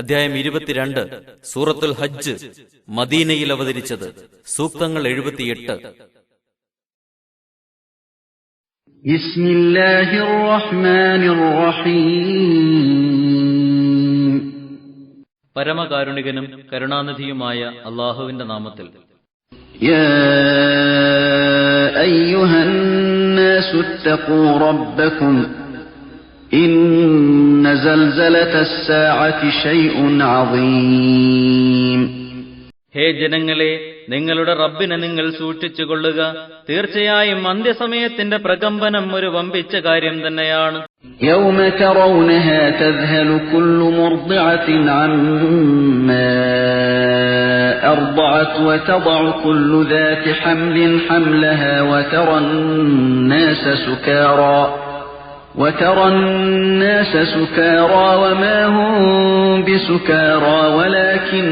അധ്യായം 22 സൂറത്തുൽ ഹജ്ജ് മദീനയിൽ അവതരിച്ചത്. സൂക്തങ്ങൾ 78. ബിസ്മില്ലാഹിർ റഹ്മാനിർ റഹീം. പരമകാരുണികനും കരുണാനിധിയുമായ അല്ലാഹുവിന്റെ നാമത്തിൽ. യാ അയ്യുഹൻ നാസു തഖൂ റബ്ബക്കും ഇന്ന സൽസലതസ് സാഅതി ശൈഉൻ അദീം. ഹേ ജനങ്ങളെ, നിങ്ങളുടെ റബ്ബിനെ നിങ്ങൾ സൂക്ഷിച്ചുകൊള്ളുക. തീർച്ചയായും അന്ത്യസമയത്തിന്റെ പ്രകമ്പനം ഒരു വമ്പിച്ച കാര്യം തന്നെയാണ്. യൗമ തറൗനഹാ തദ്ഹലു കുല്ലു മുർദിഅത്തിൻ അമ്മാ അർദഅത് വതദഉ കുല്ലു ദാതി ഹംലിൻ ഹംലഹാ وترى الناس سكارى وما هم بسكارى ولكن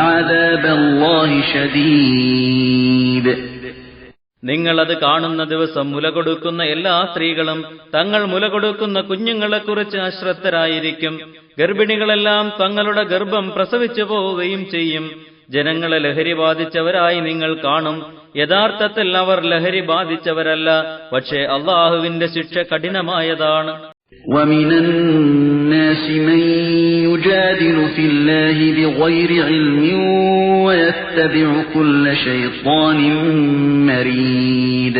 عذاب الله شديد. നിങ്ങളത് കാണുന്ന ദിവസം മുലകൊടുക്കുന്ന എല്ലാ സ്ത്രീകളും തങ്ങൾ മുലകൊടുക്കുന്ന കുഞ്ഞുങ്ങളെക്കുറിച്ച് അശ്രദ്ധരായിരിക്കും. ഗർഭിണികളെല്ലാം തങ്ങളുടെ ഗർഭം പ്രസവിച്ചു പോവുകയും ചെയ്യും. ജനങ്ങളെ ലഹരി ബാധിച്ചവരായി നിങ്ങൾ കാണും. യഥാർത്ഥത്തിൽ അവർ ലഹരി ബാധിച്ചവരല്ല, പക്ഷേ അല്ലാഹുവിന്റെ ശിക്ഷ കഠിനമായതാണ്. وَمِنَ النَّاسِ مَن يُجَادِلُ فِي اللَّهِ بِغَيْرِ عِلْمٍ وَيَتَّبِعُ كُلَّ شَيْطَانٍ مَرِيدٍ.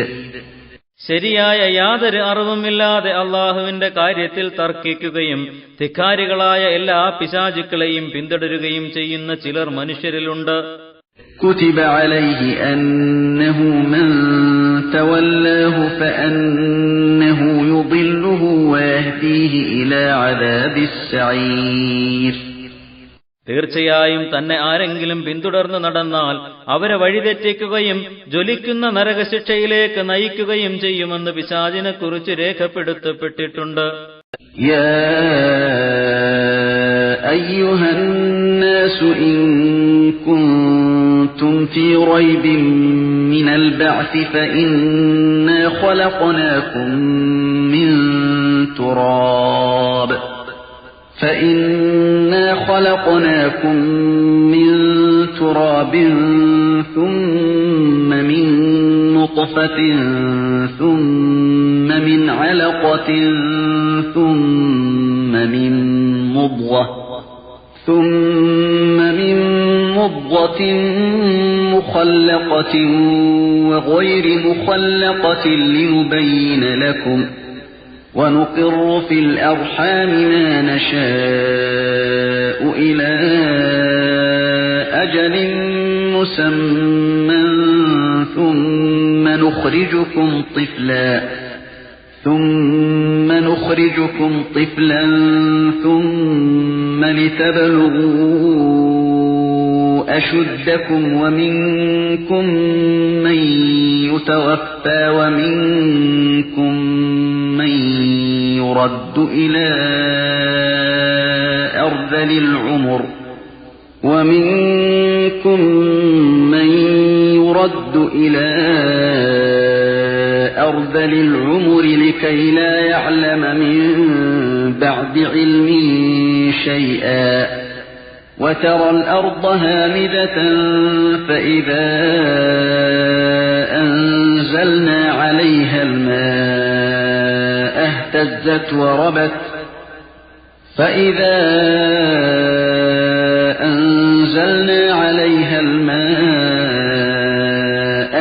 ശരിയായ യാതൊരു അറിവുമില്ലാതെ അല്ലാഹുവിന്റെ കാര്യത്തിൽ തർക്കിക്കുകയും ധിക്കാരികളായ എല്ലാ പിശാചുക്കളെയും പിന്തുടരുകയും ചെയ്യുന്ന ചിലർ മനുഷ്യരിലുണ്ട്. كُتِبَ عَلَيْهِ أَنَّهُ مَن تَوَلَّاهُ فَأَنَّهُ يُضِلُّهُ وَيَهْدِيهِ إِلَى عَذَابِ السَّعِيرِ. തീർച്ചയായും തന്നെ ആരെങ്കിലും പിന്തുടർന്നു നടന്നാൽ അവരെ വഴിതെറ്റിക്കുകയും ജ്വലിക്കുന്ന നരകശിക്ഷയിലേക്ക് നയിക്കുകയും ചെയ്യുമെന്ന് പിശാചിനെ കുറിച്ച് രേഖപ്പെടുത്തപ്പെട്ടിട്ടുണ്ട്. യാ അയ്യുഹൻ നാസു ഇൻ കുൻതും ഫീ റൈബിൻ മിനൽ ബഅ്സി ഫഇന്നാ ഖലഖനാകും മിൻ തുറാബ് ثم من نطفة ثم من علقة ثم من مضغة مخلقة وغير مخلقة لنبين لكم ونقر في الأرحام ما نشاء إلى أجل مسمى ثم نخرجكم طفلا ثم لتبلغوا أشدكم ومنكم من يتوفى ومنكم من يرد إلى أرذل العمر لكي لا يعلم من بعد علم شيئا وترى الأرض هامدة فإذا أنزلنا عليها الماء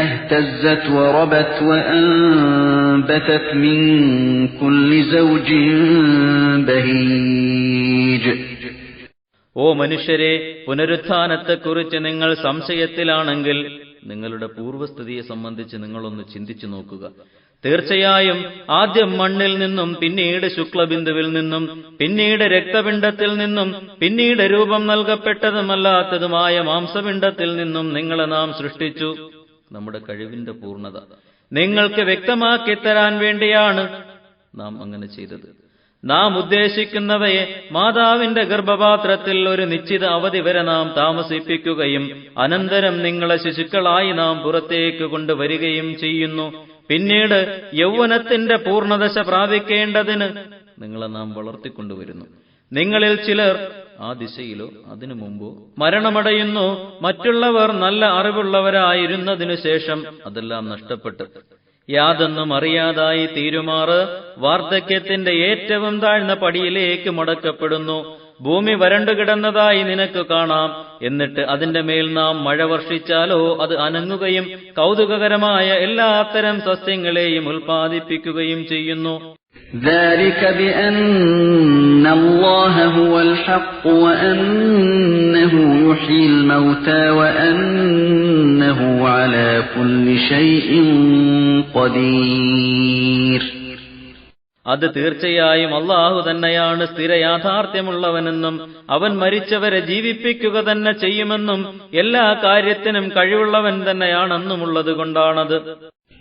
اهتزت وربت وأنبتت من كل زوج بهيج. ഓ മനുഷ്യരെ, പുനരുത്ഥാനത്തെക്കുറിച്ച് നിങ്ങൾ സംശയത്തിലാണെങ്കിൽ നിങ്ങളുടെ പൂർവ്വസ്ഥിതിയെ സംബന്ധിച്ച് നിങ്ങളൊന്ന് ചിന്തിച്ചു നോക്കുക. തീർച്ചയായും ആദ്യം മണ്ണിൽ നിന്നും, പിന്നീട് ശുക്ലബിന്ദുവിൽ നിന്നും, പിന്നീട് രക്തപിണ്ഡത്തിൽ നിന്നും, പിന്നീട് രൂപം നൽകപ്പെട്ടതുമല്ലാത്തതുമായ മാംസപിണ്ഡത്തിൽ നിന്നും നിങ്ങളെ നാം സൃഷ്ടിച്ചു. നമ്മുടെ കഴിവിന്റെ പൂർണ്ണത നിങ്ങൾക്ക് വ്യക്തമാക്കി തരാൻ വേണ്ടിയാണ് നാം അങ്ങനെ ചെയ്തത്. നാം ഉദ്ദേശിക്കുന്നവയെ മാതാവിന്റെ ഗർഭപാത്രത്തിൽ ഒരു നിശ്ചിത അവധി വരെ നാം താമസിപ്പിക്കുകയും അനന്തരം നിങ്ങളെ ശിശുക്കളായി നാം പുറത്തേക്ക് കൊണ്ടുവരികയും ചെയ്യുന്നു. പിന്നീട് യൗവനത്തിന്റെ പൂർണ്ണദശ പ്രാപിക്കേണ്ടതിന് നിങ്ങളെ നാം വളർത്തിക്കൊണ്ടുവരുന്നു. നിങ്ങളിൽ ചിലർ ആ ദിശയിലോ അതിനു മുമ്പോ മരണമടയുന്നു. മറ്റുള്ളവർ നല്ല അറിവുള്ളവരായിരുന്നതിനു ശേഷം അതെല്ലാം നഷ്ടപ്പെട്ടു യാതൊന്നും അറിയാതായി തീരുമാറ് വാർദ്ധക്യത്തിന്റെ ഏറ്റവും താഴ്ന്ന പടിയിലേക്ക് മടക്കപ്പെടുന്നു. ഭൂമി വരണ്ടുകിടന്നതായി നിനക്ക് കാണാം. എന്നിട്ട് അതിന്റെ മേൽ നാം മഴ വർഷിച്ചാലോ അത് അനങ്ങുകയും കൗതുകകരമായ എല്ലാത്തരം സസ്യങ്ങളെയും ഉൽപ്പാദിപ്പിക്കുകയും ചെയ്യുന്നു. ذلك بأن الله هو الحق وأنه يحيي الموتى وأنه على كل شيء قدير. അത് തീർച്ചയായും അല്ലാഹു തന്നെയാണ് സ്ഥിരയാഥാർത്ഥ്യമുള്ളവനെന്നും അവൻ മരിച്ചവരെ ജീവിപ്പിക്കുക തന്നെ ചെയ്യുമെന്നും എല്ലാ കാര്യത്തിനും കഴിവുള്ളവൻ തന്നെയാണെന്നുമുള്ളത് കൊണ്ടാണത്.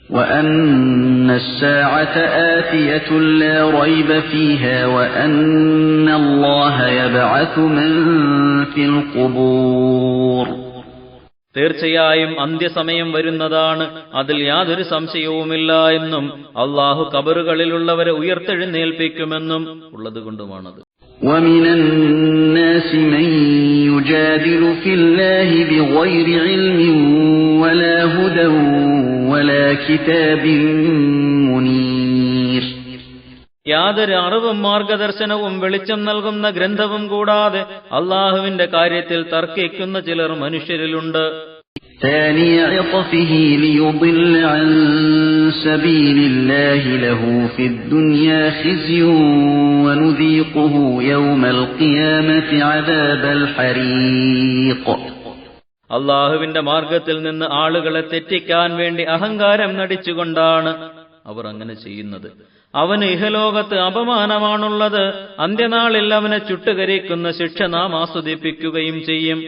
وأن الساعة آتية لا ريب فيها وأن الله يبعث من في القبور. തീർച്ചയായും അന്ത്യസമയം വരുന്നതാണ്, അതിൽ യാതൊരു സംശയവുമില്ല എന്നും അല്ലാഹു ഖബറുകളിലുള്ളവരെ ഉയർത്തെഴുന്നേൽപ്പിക്കുമെന്നും ഉള്ളതുകൊണ്ടുമാണത്. ومن الناس من يجادل في الله بغير علم ولا هدى ولا كتاب منير. യാതൊരു അറിവും മാർഗദർശനവും വെളിച്ചം നൽകുന്ന ഗ്രന്ഥവും കൂടാതെ അള്ളാഹുവിന്റെ കാര്യത്തിൽ തർക്കിക്കുന്ന ചിലർ മനുഷ്യരിലുണ്ട്. ثاني عطفه ليضل عن سبيل الله له في الدنيا خزي ونذيقه يوم القيامة عذاب الحريق. അള്ളാഹുവിന്റെ മാർഗത്തിൽ നിന്ന് ആളുകളെ തെറ്റിക്കാൻ വേണ്ടി അഹങ്കാരം നടിച്ചുകൊണ്ടാണ് അവർ അങ്ങനെ ചെയ്യുന്നത്. അവന് ഇഹലോകത്ത് അപമാനമാണുള്ളത്, അന്ത്യനാളിൽ അവനെ ചുട്ടുകരിക്കുന്ന ശിക്ഷ നാം ആസ്വദിപ്പിക്കുകയും ചെയ്യും.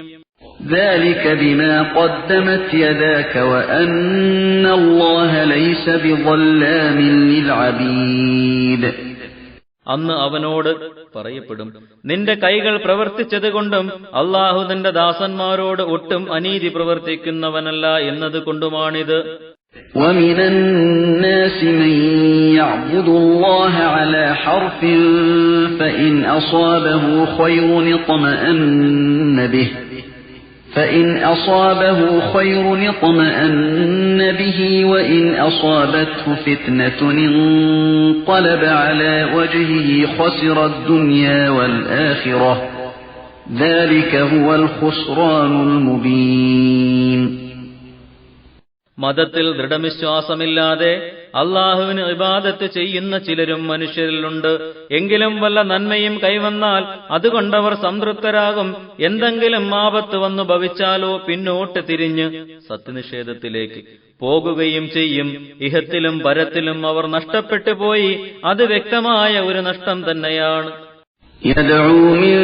ذلك بما قدمت يداك وأن الله ليس بظلام للعبيد. അന്ന് അവനോട് പറയപ്പെടും, നിന്റെ കൈകൾ പ്രവർത്തിച്ചതുകൊണ്ടും അള്ളാഹു തന്റെ ദാസന്മാരോട് ഒട്ടും അനീതി പ്രവർത്തിക്കുന്നവനല്ല എന്നതുകൊണ്ടുമാണിത്. ومن الناس من يعبد الله على حرف فإن أصابه خير اطمأن به وإن أصابته فتنة انقلب على وجهه خسر الدنيا والآخرة ذلك هو الخسران المبين. മതത്തിൽ ദൃഢവിശ്വാസമില്ലാതെ അള്ളാഹുവിന് ഇബാദത്ത് ചെയ്യുന്ന ചിലരും മനുഷ്യരിലുണ്ട്. എങ്കിലും വല്ല നന്മയും കൈവന്നാൽ അതുകൊണ്ടവർ സംതൃപ്തരാകും. എന്തെങ്കിലും ആപത്ത് വന്നു ഭവിച്ചാലോ പിന്നോട്ട് തിരിഞ്ഞ് സത്യനിഷേധത്തിലേക്ക് പോകുകയും ചെയ്യും. ഇഹത്തിലും പരത്തിലും അവർ നഷ്ടപ്പെട്ടു പോയി. അത് വ്യക്തമായ ഒരു നഷ്ടം തന്നെയാണ്. يدعو من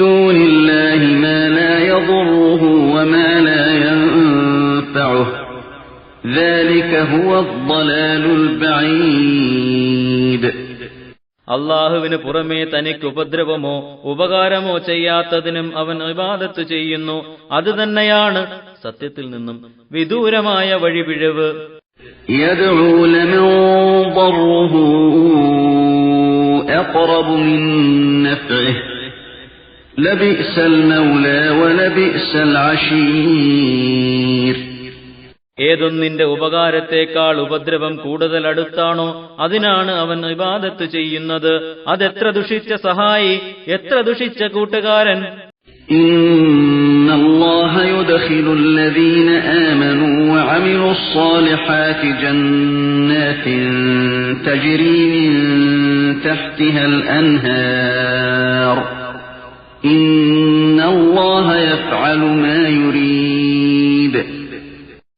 دون الله ما لا يضره وما لا ينفعه ذلك هو الضلال البعيد. അള്ളാഹുവിന് പുറമേ തനിക്ക് ഉപദ്രവമോ ഉപകാരമോ ചെയ്യാത്തതിനും അവൻ ഇബാദത്ത് ചെയ്യുന്നു. അത് തന്നെയാണ് സത്യത്തിൽ നിന്നും വിദൂരമായ വഴിപിഴവ്. يدعو لمن ضره أقرب من نفعه لبئس المولى ولبئس العشير. ഏതൊന്നിന്റെ ഉപകാരത്തേക്കാൾ ഉപദ്രവം കൂടുതൽ അടുത്താണോ അതിനാണ് അവൻ ഇബാദത്ത് ചെയ്യുന്നത്. അതെത്ര ദുഷിച്ച സഹായി, എത്ര ദുഷിച്ച കൂട്ടുകാരൻ. إن الله يدخل الذين آمنوا وعملوا الصالحات جنات تجري من تحتها الأنهار إن الله يفعل ما يريد.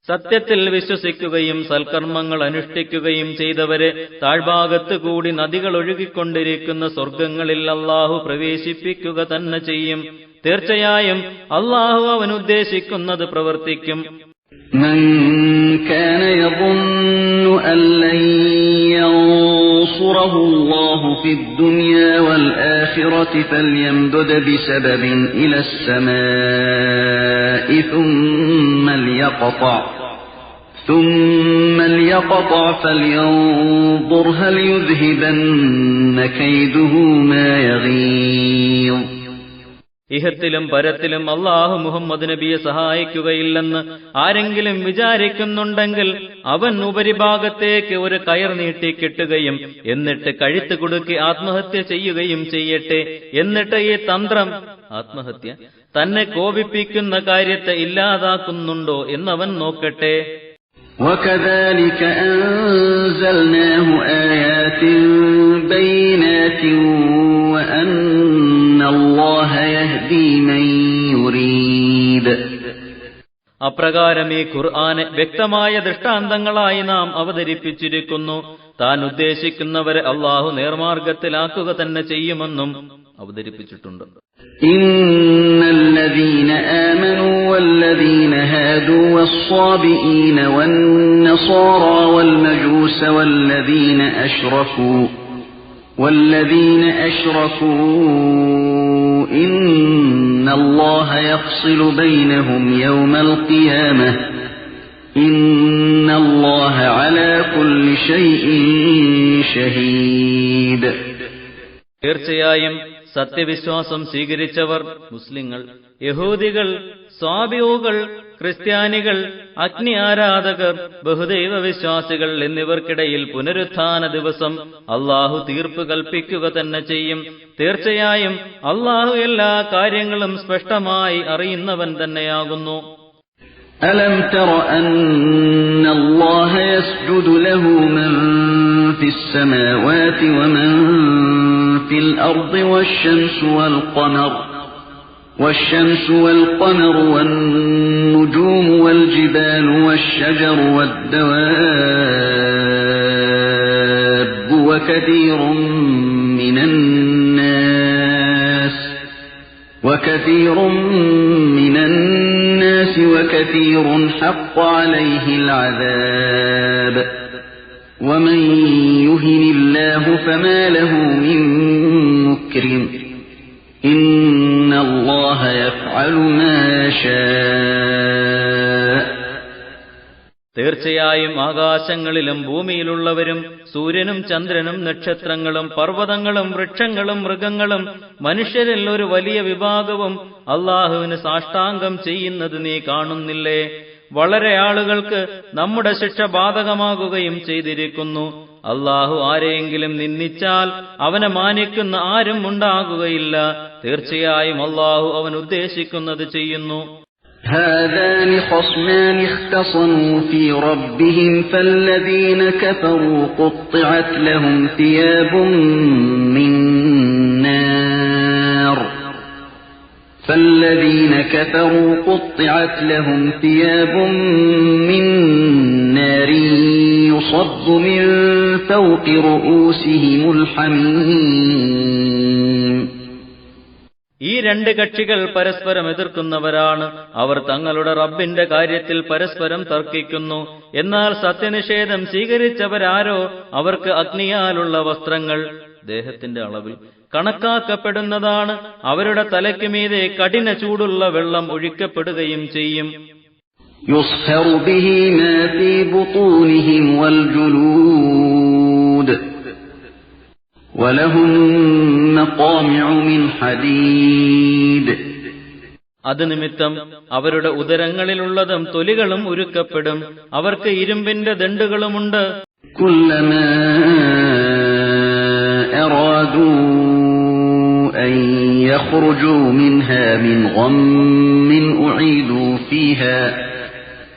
സത്യത്തിൽ വിശ്വസിക്കുകയും സൽക്കർമ്മങ്ങൾ അനുഷ്ഠിക്കുകയും ചെയ്തവരെ താഴ്ഭാഗത്ത് കൂടി നദികൾ ഒഴുകിക്കൊണ്ടിരിക്കുന്ന സ്വർഗങ്ങളിൽ അല്ലാഹു പ്രവേശിപ്പിക്കുക തന്നെ ചെയ്യും. തീർച്ചയായും അല്ലാഹു അവൻ ഉദ്ദേശിക്കുന്നത് പ്രവർത്തിക്കും. من كان يظن أن لن ينصره الله في الدنيا والآخرة فليمدد بسبب إلى السماء ثم ليقطع فلينظر هل يذهبن كيده ما يغيظ. ഇഹത്തിലും പരത്തിലും അല്ലാഹു മുഹമ്മദ് നബിയെ സഹായിക്കുകയില്ലെന്ന് ആരെങ്കിലും വിചാരിക്കുന്നുണ്ടെങ്കിൽ അവൻ ഉപരിഭാഗത്തേക്ക് ഒരു കയർ നീട്ടിക്കെട്ടുകയും എന്നിട്ട് കഴുത്ത് കുടുക്കി ആത്മഹത്യ ചെയ്യുകയും ചെയ്യട്ടെ. എന്നിട്ട് ഈ തന്ത്രം, ആത്മഹത്യ, തന്നെ കോപിപ്പിക്കുന്ന കാര്യത്തെ ഇല്ലാതാക്കുന്നുണ്ടോ എന്നവൻ നോക്കട്ടെ. وَكَذَلِكَ أَنزَلْنَاهُ آيَاتٍ بَيِّنَاتٍ وَأَنَّ اللَّهَ يَهْدِي مَن يُرِيدُ. അപ്രകാരം ഈ ഖുർആനെ വ്യക്തമായ ദൃഷ്ടാന്തങ്ങളായി നാം അവതരിപ്പിച്ചിരിക്കുന്നു. താൻ ഉദ്ദേശിക്കുന്നവരെ അല്ലാഹു നേർമാർഗത്തിലാക്കുക തന്നെ ചെയ്യുമെന്നും അവതരിപ്പിച്ചിട്ടുണ്ട്. ഇന്നല്ലദീന ആമനൂ വല്ലദീന ഹാദൂ വസ്സാബിഈന വന്നസാറാ വൽമജൂസ വല്ലദീന അശ്റകൂ ഇന്നല്ലാഹ യഫ്സിലു ബൈനഹും യൗമൽ ഖിയാമഹ ഇന്നല്ലാഹ അലാ കുല്ലി ശൈഇൻ ഷഹീദ്. തീർച്ചയായും സത്യവിശ്വാസം സ്വീകരിച്ചവർ, മുസ്ലിങ്ങൾ, യഹൂദികൾ, സ്വാബിഊകൾ, ക്രിസ്ത്യാനികൾ, അഗ്നി ആരാധകർ, ബഹുദൈവ വിശ്വാസികൾ എന്നിവർക്കിടയിൽ പുനരുത്ഥാന ദിവസം അല്ലാഹു തീർപ്പ് കൽപ്പിക്കുക തന്നെ ചെയ്യും. തീർച്ചയായും അല്ലാഹു എല്ലാ കാര്യങ്ങളും സ്പഷ്ടമായി അറിയുന്നവൻ തന്നെയാകുന്നു. ألم تر أن الله يسجد له من في السماوات ومن في الأرض والشمس والقمر والنجوم والجبال والشجر والدواب وكثير من الناس وكثير حق عليه العذاب ومن يهن الله فما له من مكرم إن الله يفعل ما يشاء. തീർച്ചയായും ആകാശങ്ങളിലും ഭൂമിയിലുള്ളവരും സൂര്യനും ചന്ദ്രനും നക്ഷത്രങ്ങളും പർവ്വതങ്ങളും വൃക്ഷങ്ങളും മൃഗങ്ങളും മനുഷ്യരിൽ ഒരു വലിയ വിഭാഗവും അല്ലാഹുവിന് സാഷ്ടാംഗം ചെയ്യുന്നത് നീ കാണുന്നില്ലേ? വളരെ ആളുകൾക്ക് നമ്മുടെ ശിക്ഷ ബാധകമാകുകയും ചെയ്തിരിക്കുന്നു. അല്ലാഹു ആരെയെങ്കിലും നിന്ദിച്ചാൽ അവനെ മാനിക്കുന്ന ആരും ഉണ്ടാകുകയില്ല. തീർച്ചയായും അല്ലാഹു അവൻ ഉദ്ദേശിക്കുന്നത് ചെയ്യുന്നു. هذان خصمان اختصموا في ربهم فالذين كفروا قطعت لهم ثياب من نار يصب من فوق رؤوسهم الحميم. ഈ രണ്ട് കക്ഷികൾ പരസ്പരം എതിർക്കുന്നവരാണ്. അവർ തങ്ങളുടെ റബ്ബിന്റെ കാര്യത്തിൽ പരസ്പരം തർക്കിക്കുന്നു. എന്നാൽ സത്യനിഷേധം സ്വീകരിച്ചവരാരോ അവർക്ക് അഗ്നിയാലുള്ള വസ്ത്രങ്ങൾ ദേഹത്തിന്റെ അളവിൽ കണക്കാക്കപ്പെടുന്നതാണ്. അവരുടെ തലയ്ക്ക് മീതെ കഠിന ചൂടുള്ള വെള്ളം ഒഴിക്കപ്പെടുകയും ചെയ്യും. يصهر به ما في بطونهم والجلود ولهم مقامع من حديد. അത് നിമിത്തം അവരുടെ ഉദരങ്ങളിലുള്ളതും തൊലികളും ഉരുക്കപ്പെടും. അവർക്ക് ഇരുമ്പിന്റെ ദണ്ഡുകളുമുണ്ട്. كلما أرادوا أن يخرجوا منها من غم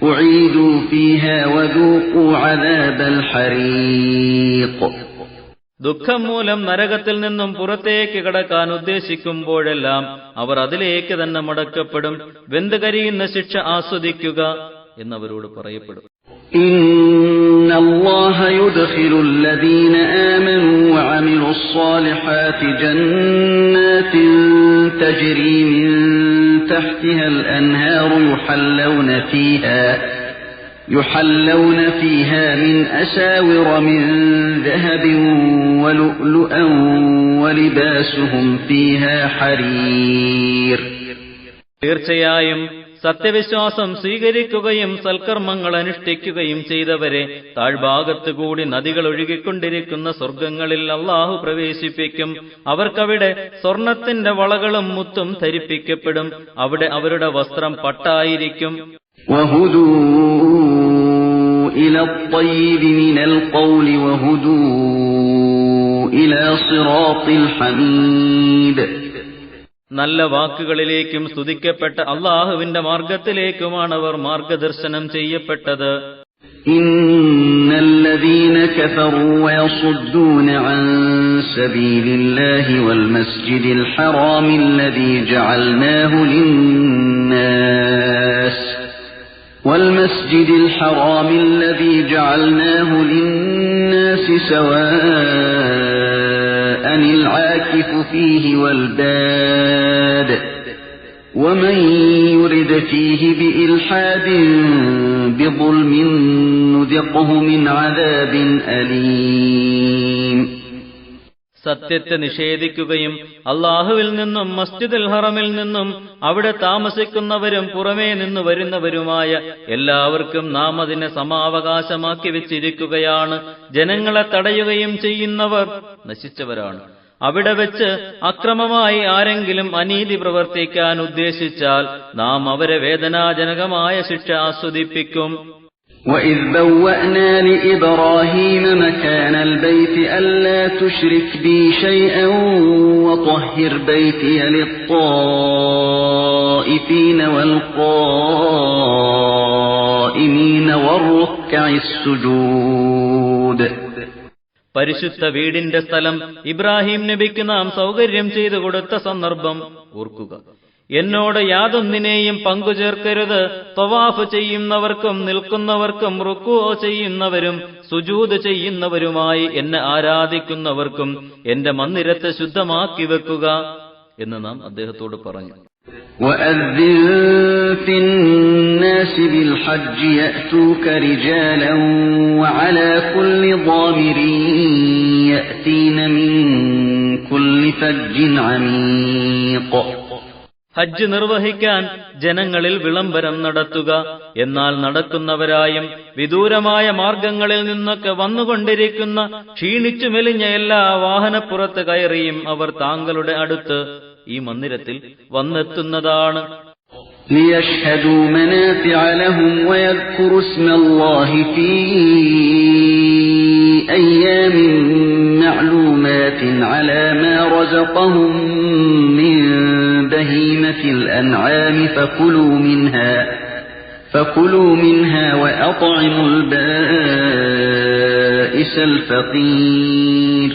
أعيدوا فيها وذوقوا عذاب الحريق. ദുഃഖം മൂലം നരകത്തിൽ നിന്നും പുറത്തേക്ക് കടക്കാൻ ഉദ്ദേശിക്കുമ്പോഴെല്ലാം അവർ അതിലേക്ക് തന്നെ മടക്കപ്പെടും. വെന്ത് കരിയുന്ന ശിക്ഷ ആസ്വദിക്കുക എന്നവരോട് പറയപ്പെടും. إن الله يدخل الذين آمنوا وعملوا الصالحات جنات تجري من تحتها الأنهار يحلون فيها من أساور من ذهب ولؤلؤا ولباسهم فيها حرير. തീർച്ചയായും സത്യവിശ്വാസം സ്വീകരിക്കുകയും സൽക്കർമ്മങ്ങൾ അനുഷ്ഠിക്കുകയും ചെയ്തവരെ താഴ്ഭാഗത്തുകൂടി നദികൾ ഒഴുകിക്കൊണ്ടിരിക്കുന്ന സ്വർഗ്ഗങ്ങളിൽ അല്ലാഹു പ്രവേശിപ്പിക്കും. അവർക്കവിടെ സ്വർണത്തിന്റെ വളകളും മുത്തും ധരിപ്പിക്കപ്പെടും. അവിടെ അവരുടെ വസ്ത്രം പട്ടായിരിക്കും. إلى الطيب من القول وهدوا إلى صراط الحميد. നല്ല വാക്കുകളിലേക്കും സ്തുതിക്കപ്പെട്ട അല്ലാഹുവിന്റെ മാർഗത്തിലേക്കുമാണ് അവർ മാർഗദർശനം ചെയ്യപ്പെട്ടത്. إن الذين كفروا ويصدون عن سبيل الله والمسجد الحرام الذي جعلناه للناس سواء العاكف فيه والباد ومن يرد فيه بإلحاد بظلم نذقه من عذاب أليم. സത്യത്തെ നിഷേധിക്കുകയും അല്ലാഹുവിൽ നിന്നും മസ്ജിദുൽ ഹറമിൽ നിന്നും അവിടെ താമസിക്കുന്നവരും പുറമേ നിന്ന് വരുന്നവരുമായ എല്ലാവർക്കും നാം അതിനെ സമാവകാശമാക്കി വെച്ചിരിക്കുകയാണ്. ജനങ്ങളെ തടയുകയും ചെയ്യുന്നവർ നശിച്ചവരാണ്. അവിടെ വെച്ച് അക്രമമായി ആരെങ്കിലും അനീതി പ്രവർത്തിക്കാൻ ഉദ്ദേശിച്ചാൽ നാം അവരെ വേദനാജനകമായ ശിക്ഷ ആസ്വദിപ്പിക്കും. وَإِذْ بَوَّأْنَا لِإِبْرَاهِيمَ مَكَانَ الْبَيْتِ أَلَّا تُشْرِكْ بِي شَيْئًا وَطَهِّرْ بَيْتِيَ لِلطَّائِفِينَ وَالْقَائِمِينَ وَالرُّكَّعِ السُّجُودِ. പരിശുദ്ധ വീടിന്റെ സ്ഥലം ഇബ്രാഹിം നബിക്ക് നാം സൗകര്യം ചെയ്തു കൊടുത്ത സന്ദർഭം ഓർക്കുക. എന്നോട് യാതൊന്നിനെയും പങ്കുചേർക്കരുത്. തവാഫ് ചെയ്യുന്നവർക്കും നിൽക്കുന്നവർക്കും റുക്കൂ ചെയ്യുന്നവരും സുജൂദ് ചെയ്യുന്നവരുമായി എന്നെ ആരാധിക്കുന്നവർക്കും എന്റെ മന്ദിരത്തെ ശുദ്ധമാക്കി വെക്കുക എന്ന് നാം അദ്ദേഹത്തോട് പറഞ്ഞു. وَأَذِّن فِي النَّاسِ بِالْحَجِّ يَأْتُوكَ رِجَالًا وَعَلَى كُلِّ ضَامِرٍ يَأْتِينَ مِنْ كُلِّ فَجٍّ عَمِيقٍ. ഹജ്ജ് നിർവഹിക്കാൻ ജനങ്ങളിൽ വിളംബരം നടത്തുക. എന്നാൽ നടക്കുന്നവരായും വിദൂരമായ മാർഗങ്ങളിൽ നിന്നൊക്കെ വന്നുകൊണ്ടിരിക്കുന്ന ക്ഷീണിച്ചു മെലിഞ്ഞ എല്ലാ വാഹനപ്പുറത്ത് കയറിയും അവർ താങ്കളുടെ അടുത്ത് ഈ മന്ദിരത്തിൽ വന്നെത്തുന്നതാണ്. لِيَشْهَدُوا مَنَافِعَ لَهُمْ وَيَذْكُرُوا اسْمَ اللَّهِ فِي أَيَّامٍ مَّعْلُومَاتٍ عَلَى مَا رَزَقَهُم مِّن بَهِيمَةِ الْأَنْعَامِ فَكُلُوا مِنْهَا وَأَطْعِمُوا الْبَائِسَ الْفَقِيرَ.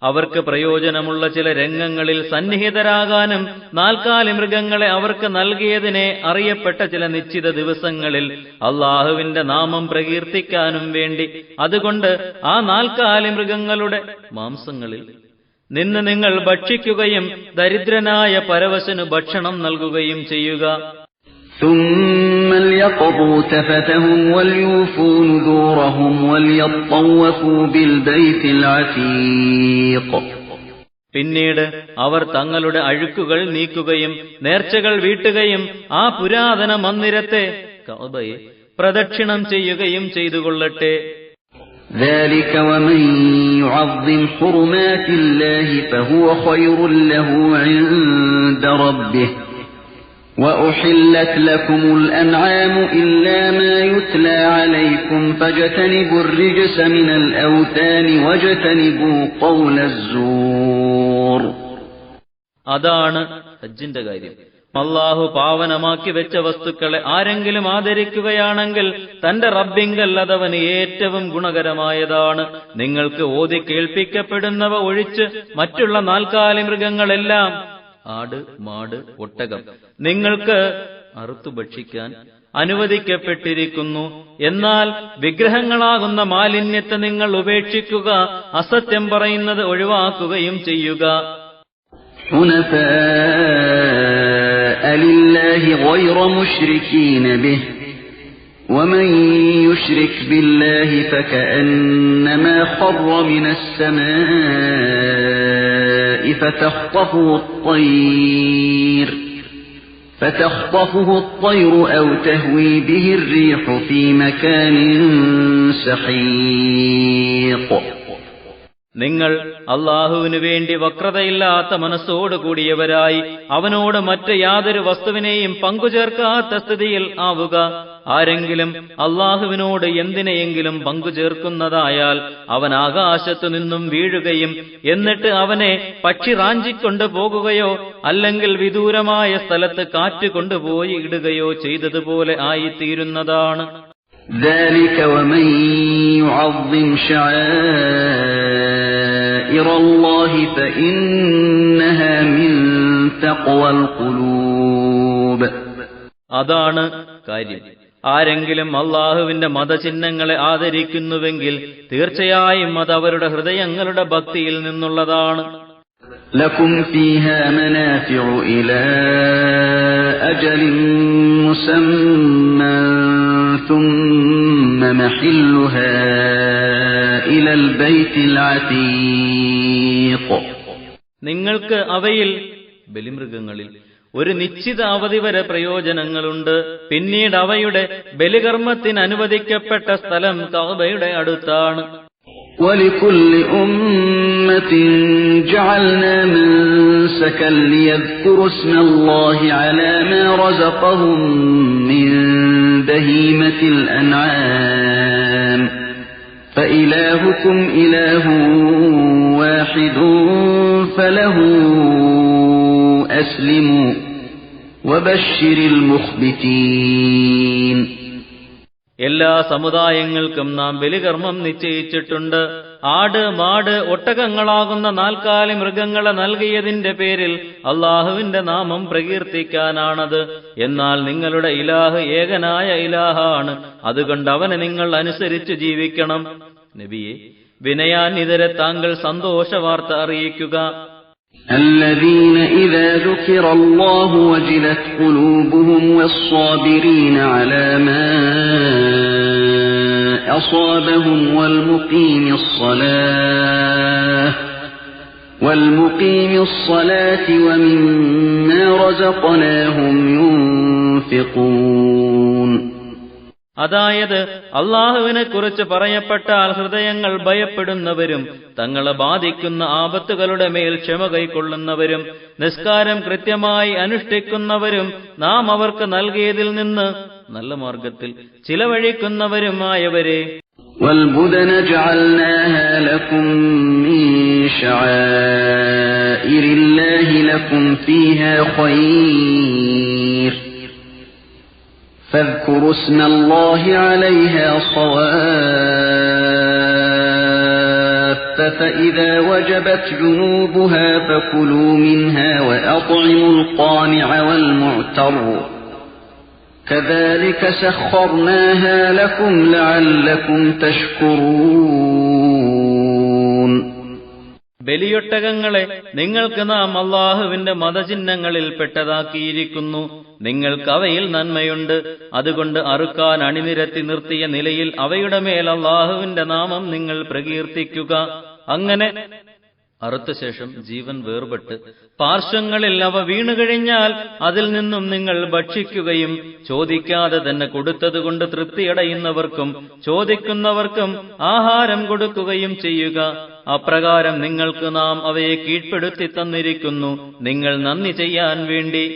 അവർക്ക് പ്രയോജനമുള്ള ചില രംഗങ്ങളിൽ സന്നിഹിതരാകാനും നാൽക്കാലി മൃഗങ്ങളെ അവർക്ക് നൽകിയതിനെ അറിയപ്പെട്ട ചില നിശ്ചിത ദിവസങ്ങളിൽ അല്ലാഹുവിന്റെ നാമം പ്രകീർത്തിക്കാനും വേണ്ടി അതുകൊണ്ട് ആ നാൽക്കാലി മൃഗങ്ങളുടെ മാംസങ്ങളിൽ നിന്ന് നിങ്ങൾ ഭക്ഷിക്കുകയും ദരിദ്രനായ പരവശന് ഭക്ഷണം നൽകുകയും ചെയ്യുക. ثُمَّ لْيَقْضُوا تَفَثَهُمْ وَلْيُوفُوا نُذُورَهُمْ وَلْيَطَّوَّفُوا بِالْبَيْتِ الْعَتِيقِ. പിന്നീട് അവർ തങ്ങളുടെ അഴുക്കുകൾ നീക്കുകയും നേർച്ചകൾ വീട്ടുകയും ആ പുരാതന മന്ദിരത്തെ കഅബയെ പ്രദക്ഷിണം ചെയ്യുകയും ചെയ്തുകൊള്ളട്ടെ. ذَلِكَ وَمَن يُعَظِّمْ حُرُمَاتِ اللَّهِ فَهُوَ خَيْرٌ لَّهُ عِندَ رَبِّهِ وَأُحِلَّتْ لَكُمُ الْأَنْعَامُ إِلَّا مَا يُتْلَى عَلَيْكُمْ فَاجْتَنِبُوا الرِّجْسَ مِنَ الْأَوْثَانِ وَاجْتَنِبُوا قَوْلَ الزُّورِ. അതാണ് ഹജ്ജിന്റെ കാര്യം. അല്ലാഹു പാവനമാക്കി വെച്ച വസ്തുക്കളെ ആരെങ്കിലും ആദരിക്കുകയാണെങ്കിൽ തന്റെ റബ്ബിങ്കൽ അതവന് ഏറ്റവും ഗുണകരമായതാണ്. നിങ്ങൾക്ക് ഓതി കേൾപ്പിക്കപ്പെടുന്നവ ഒഴിച്ച് മറ്റുള്ള നാൽക്കാലി മൃഗങ്ങളെല്ലാം ആട്, മാട്, ഒട്ടകം നിങ്ങൾക്ക് അറുത്തു ഭക്ഷിക്കാൻ അനുവദിക്കപ്പെട്ടിരിക്കുന്നു. എന്നാൽ വിഗ്രഹങ്ങളാകുന്ന മാലിന്യത്തെ നിങ്ങൾ ഉപേക്ഷിക്കുക, അസത്യം പറയുന്നത് ഒഴിവാക്കുകയും ചെയ്യുക. حُنَفَاءَ لِلَّهِ غَيْرَ مُشْرِكِينَ بِهِ وَمَن يُشْرِكْ بِاللَّهِ فَكَأَنَّمَا خَرَّ مِنَ السَّمَاءِ فَتَخْطَفُهُ الطَّيْرُ فتخطفه الطير أو تهوي به الريح في مكان سحيق. നിങ്ങൾ അല്ലാഹുവിനു വേണ്ടി വക്രതയില്ലാത്ത മനസ്സോടുകൂടിയവരായി അവനോട് മറ്റ് യാതൊരു വസ്തുവിനെയും പങ്കുചേർക്കാത്ത സ്ഥിതിയിൽ ആവുക. ആരെങ്കിലും അല്ലാഹുവിനോട് എന്തിനെയെങ്കിലും പങ്കുചേർക്കുന്നതായാൽ അവൻ ആകാശത്തു നിന്നും വീഴുകയും എന്നിട്ട് അവനെ പക്ഷി റാഞ്ചിക്കൊണ്ടു പോകുകയോ അല്ലെങ്കിൽ വിദൂരമായ സ്ഥലത്ത് കാറ്റ് കൊണ്ടുപോയി ഇടുകയോ ചെയ്തതുപോലെ ആയിത്തീരുന്നതാണ്. ذلك ومن يعظم شعائر الله فإنها من تقوى القلوب. അതാണ് കാര്യം. ആരെങ്കിലും അല്ലാഹുവിന്റെ മതചിഹ്നങ്ങളെ ആദരിക്കുന്നുവെങ്കിൽ തീർച്ചയായും അത് അവരുടെ ഹൃദയങ്ങളുടെ ഭക്തിയിൽ നിന്നുള്ളതാണ്. لكم فيها منافع إلى أجل مسمى ثم محلها إلى البيت العتيق. നിങ്ങൾക്ക് അവയിൽ ബലിമൃഗങ്ങളിൽ ഒരു നിശ്ചിത അവധി വരെ പ്രയോജനങ്ങളുണ്ട്. പിന്നീട് അവയുടെ ബലികർമ്മത്തിന് അനുവദിക്കപ്പെട്ട സ്ഥലം കഅബയുടെ അടുത്താണ്. ولكل أمة جعلنا منسكا ليذكروا اسم الله على ما رزقهم من بهيمة الأنعام فإلهكم إله واحد فله أسلموا وبشر المخبتين. എല്ലാ സമുദായങ്ങൾക്കും നാം ബലികർമ്മം നിശ്ചയിച്ചിട്ടുണ്ട്. ആട്, മാട്, ഒട്ടകങ്ങളാകുന്ന 4 കാലി മൃഗങ്ങളെ നൽകിയതിന്റെ പേരിൽ അല്ലാഹുവിന്റെ നാമം പ്രകീർത്തിക്കാനാണത്. എന്നാൽ നിങ്ങളുടെ ഇലാഹ് ഏകനായ ഇലാഹാണ്. അതുകൊണ്ട് അവനെ നിങ്ങൾ അനുസരിച്ച് ജീവിക്കണം. നബിയെ, വിനയാന്വിതരെ താങ്കൾ സന്തോഷവാർത്ത അറിയിക്കുക. الذين إذا ذكر الله وجلت قلوبهم والصابرين على ما أصابهم والمقيم الصلاة ومما رزقناهم ينفقون. അതായത് അല്ലാഹുവിനെ കുറിച്ച് പറയപ്പെട്ടാൽ ഹൃദയങ്ങൾ ഭയപ്പെടുന്നവരും തങ്ങളെ ബാധിക്കുന്ന ആപത്തുകളുടെ മേൽ ക്ഷമ കൈക്കൊള്ളുന്നവരും നിസ്കാരം കൃത്യമായി അനുഷ്ഠിക്കുന്നവരും നാം അവർക്ക് നൽകിയതിൽ നിന്ന് നല്ല മാർഗത്തിൽ ചിലവഴിക്കുന്നവരുമായവരെ. والبدن جعلناها لكم من شعائر الله لكم فيها خير فاذكروا اسم الله عليها صواف فإذا وجبت جنوبها فكلوا منها وأطعموا القانع والمعتر كذلك سخرناها لكم لعلكم تشكرون. ബലിയൊട്ടകങ്ങളെ നിങ്ങൾക്ക് നാം അല്ലാഹുവിന്റെ മതചിഹ്നങ്ങളിൽ പെട്ടതാക്കിയിരിക്കുന്നു. നിങ്ങൾക്ക് അവയിൽ നന്മയുണ്ട്. അതുകൊണ്ട് അറുക്കാൻ അണിനിരത്തി നിർത്തിയ നിലയിൽ അവയുടെ മേൽ അല്ലാഹുവിന്റെ നാമം നിങ്ങൾ പ്രകീർത്തിക്കുക. അങ്ങനെ അറുത്ത ശേഷം ജീവൻ വേർപെട്ട് പാർശ്വങ്ങളിൽ അവ വീണുകഴിഞ്ഞാൽ അതിൽ നിന്നും നിങ്ങൾ ഭക്ഷിക്കുകയും ചോദിക്കാതെ തന്നെ കൊടുത്തതുകൊണ്ട് തൃപ്തിയടയുന്നവർക്കും ചോദിക്കുന്നവർക്കും ആഹാരം കൊടുക്കുകയും ചെയ്യുക. അപ്രകാരം നിങ്ങൾക്ക് നാം അവയെ കീഴ്പ്പെടുത്തി തന്നിരിക്കുന്നു, നിങ്ങൾ നന്ദി ചെയ്യാൻ വേണ്ടി.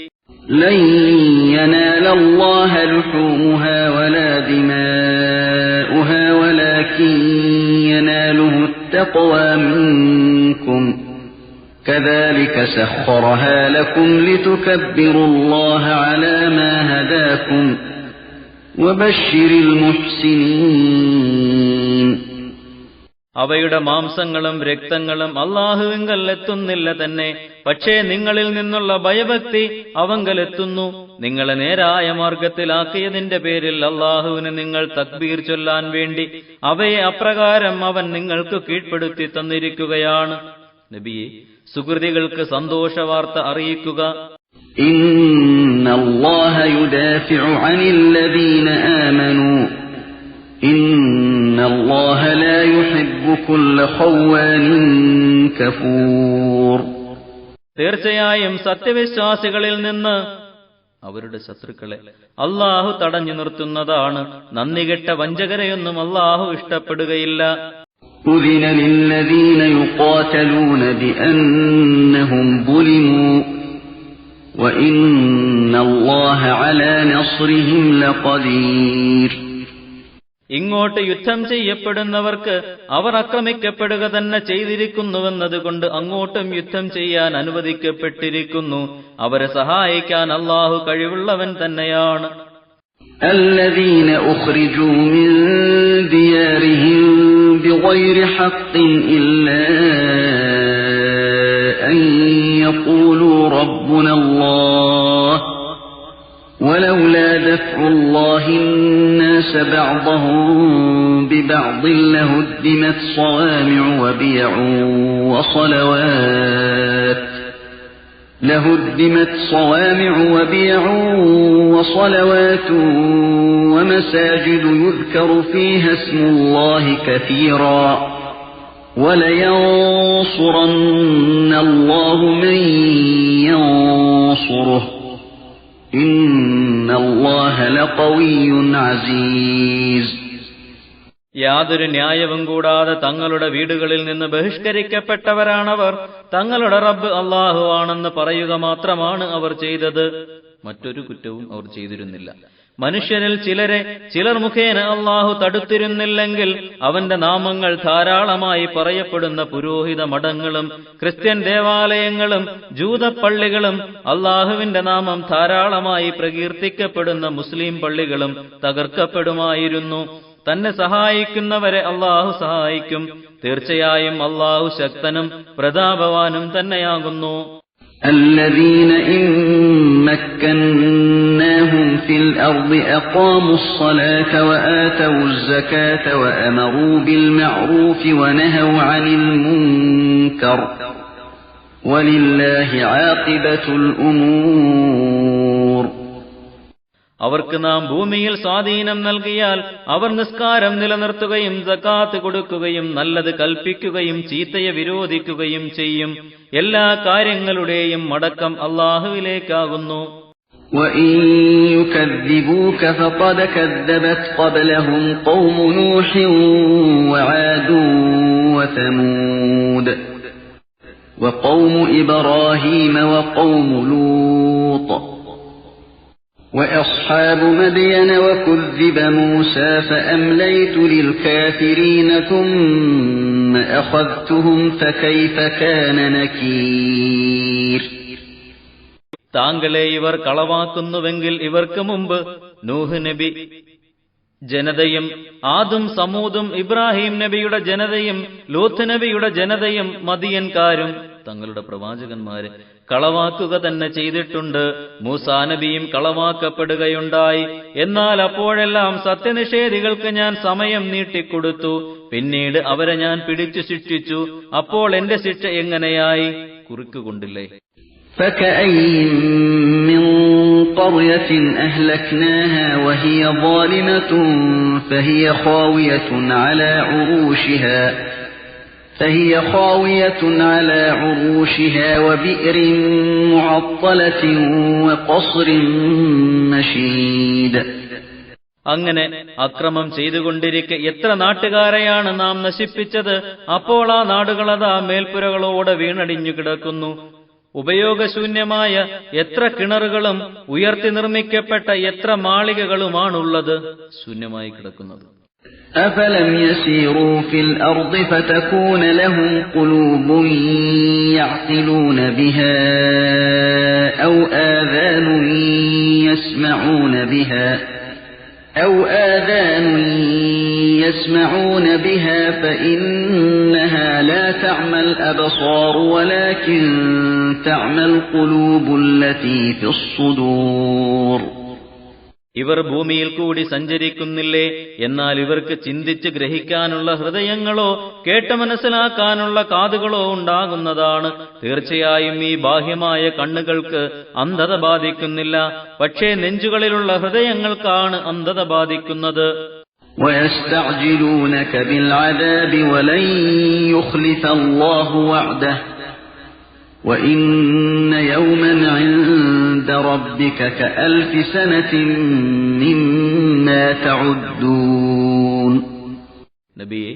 لن ينال الله لحومها ولا دماؤها ولكن يناله التقوى منكم كذلك سخرها لكم لتكبروا الله على ما هداكم وبشر المحسنين. അവയുടെ മാംസങ്ങളും രക്തങ്ങളും അല്ലാഹുവിങ്കൽ എത്തുന്നില്ല തന്നെ, പക്ഷേ നിങ്ങളിൽ നിന്നുള്ള ഭയഭക്തി അവങ്കലെത്തുന്നു. നിങ്ങളെ നേരായ മാർഗത്തിലാക്കിയതിന്റെ പേരിൽ അല്ലാഹുവിന് നിങ്ങൾ തക്ബീർ ചൊല്ലാൻ വേണ്ടി അവയെ അപ്രകാരം അവൻ നിങ്ങൾക്ക് കീഴ്പ്പെടുത്തി തന്നിരിക്കുകയാണ്. നബിയെ, സുകൃതികൾക്ക് സന്തോഷവാർത്ത അറിയിക്കുക. ഇന്നല്ലാഹ യുദാഫിഉ അനില്ലദീന ആമനൂ ഇന്നല്ലാഹ ലാ യുഹിബ്ബു കുല്ല ഖവ്വാനിൻ കഫൂർ. തീർച്ചയായും സത്യവിശ്വാസികളിൽ നിന്ന് അവരുടെ ശത്രുക്കളെ അല്ലാഹു തടഞ്ഞു നിർത്തുന്നതാണ്. നന്ദികെട്ട വഞ്ചകരെയൊന്നും അല്ലാഹു ഇഷ്ടപ്പെടുകയില്ല. أذن للذين يقاتلون بأنهم ظلموا وإن الله على نصرهم لقدير. ഇങ്ങോട്ട് യുദ്ധം ചെയ്യപ്പെടുന്നവർക്ക് അവർ ആക്രമിക്കപ്പെടുക തന്നെ ചെയ്തിരിക്കുന്നുവെന്നതുകൊണ്ട് അങ്ങോട്ടും യുദ്ധം ചെയ്യാൻ അനുവദിക്കപ്പെട്ടിരിക്കുന്നു. അവരെ സഹായിക്കാൻ അല്ലാഹു കഴിവുള്ളവൻ തന്നെയാണ്. الذين أخرجوا من ديارهم بغير حق إلا أن يقولوا ربنا الله ولولا دفع الله الناس بعضهم ببعض لهدمت صوامع وبيع وصلوات ومساجد يذكر فيها اسم الله كثيرا ولينصرن الله من ينصره إن الله لقوي عزيز. യാതൊരു ന്യായവും കൂടാതെ തങ്ങളുടെ വീടുകളിൽ നിന്ന് ബഹിഷ്കരിക്കപ്പെട്ടവരാണവർ. തങ്ങളുടെ റബ്ബ് അല്ലാഹു ആണെന്ന് പറയുക മാത്രമാണ് അവർ ചെയ്തത്. മറ്റൊരു കുറ്റവും അവർ ചെയ്തിരുന്നില്ല. മനുഷ്യരിൽ ചിലർ മുഖേന അല്ലാഹു തടുത്തിരുന്നില്ലെങ്കിൽ അവന്റെ നാമങ്ങൾ ധാരാളമായി പറയപ്പെടുന്ന പുരോഹിത മഠങ്ങളും ക്രിസ്ത്യൻ ദേവാലയങ്ങളും ജൂതപ്പള്ളികളും അല്ലാഹുവിന്റെ നാമം ധാരാളമായി പ്രകീർത്തിക്കപ്പെടുന്ന മുസ്ലിം പള്ളികളും തകർക്കപ്പെടുമായിരുന്നു. തന്നെ സഹായിക്കുന്നവരെ അല്ലാഹു സഹായിക്കും. തീർച്ചയായും അല്ലാഹു ശക്തനും പ്രതാപവാനും തന്നെയാകുന്നു. الذين إن مكناهم في الأرض أقاموا الصلاة وآتوا الزكاة وأمروا بالمعروف ونهوا عن المنكر ولله عاقبة الأمور. അവർക്ക് നാം ഭൂമിയിൽ സ്വാധീനം നൽകിയാൽ അവർ നിസ്കാരം നിലനിർത്തുകയും സകാത്ത് കൊടുക്കുകയും നല്ലത് കൽപ്പിക്കുകയും ചീത്തയെ വിരോധിക്കുകയും ചെയ്യും. എല്ലാ കാര്യങ്ങളുടെയും മടക്കം അല്ലാഹുവിലേക്കാകുന്നു. وَإِن يُكَذِّبُوكَ فَقَدْ كَذَّبَتْ قَبْلَهُمْ قَوْمُ نُوحٍ وَعَادٌ وَثَمُودُ وَقَوْمُ إِبْرَاهِيمَ وَقَوْمُ لُوطٍ وَأَصْحَابُ مَدْيَنَ وَكُذِّبَ مُوسَى فَأَمْلَيْتُ لِلْكَافِرِينَ ثُمَّ أَخَذْتُهُمْ فَكَيْفَ كَانَ نَكِيرِ. താങ്കളെ ഇവർ കളവാക്കുന്നുവെങ്കിൽ ഇവർക്ക് മുമ്പ് നൂഹ് നബി ജനതയും ആദും സമൂദും ഇബ്രാഹിം നബിയുടെ ജനതയും ലൂത്ത് നബിയുടെ ജനതയും മദിയൻകാരും തങ്ങളുടെ പ്രവാചകന്മാരെ കളവാക്കുക തന്നെ ചെയ്തിട്ടുണ്ട്. മൂസാ നബിയും കളവാക്കപ്പെടുകയുണ്ടായി. എന്നാൽ അപ്പോഴെല്ലാം സത്യനിഷേധികൾക്ക് ഞാൻ സമയം നീട്ടിക്കൊടുത്തു. പിന്നീട് അവരെ ഞാൻ പിടിച്ചു ശിക്ഷിച്ചു. അപ്പോൾ എന്റെ ശിക്ഷ എങ്ങനെയായി? കുറിക്കുകൊണ്ടില്ലേ? فَكَأَيِّن مِّن قَرْيَةٍ أَهْلَكْنَاهَا وَهِيَ ظَالِمَةٌ فهي خاوية على عروشها وبئر معطلة وقصر مشيد. അങ്ങനെ അക്രമം ചെയ്തുകൊണ്ടിരിക്കെ എത്ര നാട്ടുകാരെയാണ് നാം നശിപ്പിച്ചത്. അപ്പോൾ ആ നാടുകളതാ മേൽപ്പുരകളോടെ വീണടിഞ്ഞു കിടക്കുന്നു. ഉപയോഗശൂന്യമായ എത്ര കിണറുകളും ഉയർത്തി നിർമ്മിക്കപ്പെട്ട എത്ര മാളികകളുമാണുള്ളത് ശൂന്യമായി കിടക്കുന്നത്. أَفَلَمْ يَسِيرُوا فِي الْأَرْضِ فَتَكُونَ لَهُمْ قُلُوبٌ يَعْقِلُونَ بِهَا أَوْ آذَانٌ يَسْمَعُونَ بِهَا فَإِنَّهَا لَا تَعْمَى الْأَبْصَارُ وَلَكِنْ تَعْمَى الْقُلُوبُ الَّتِي فِي الصُّدُورِ. ഇവർ ഭൂമിയിൽ കൂടി സഞ്ചരിക്കുന്നില്ലേ? എന്നാൽ ഇവർക്ക് ചിന്തിച്ച് ഗ്രഹിക്കാനുള്ള ഹൃദയങ്ങളോ കേട്ട് മനസ്സിലാക്കാനുള്ള കാതുകളോ ഉണ്ടാകുന്നതാണ്. തീർച്ചയായും ഈ ബാഹ്യമായ കണ്ണുകൾക്ക് അന്ധത ബാധിക്കുന്നില്ല. പക്ഷേ നെഞ്ചുകളിലുള്ള ഹൃദയങ്ങൾക്കാണ് അന്ധത ബാധിക്കുന്നത്. وَيَسْتَعْجِلُونَكَ بِالْعَذَابِ وَلَنْ يُخْلِفَ اللَّهُ وَعْدَهُ وَإِنَّ يَوْمًا عِندَ ربك كألف سنة مما تعدون. നബിയെ,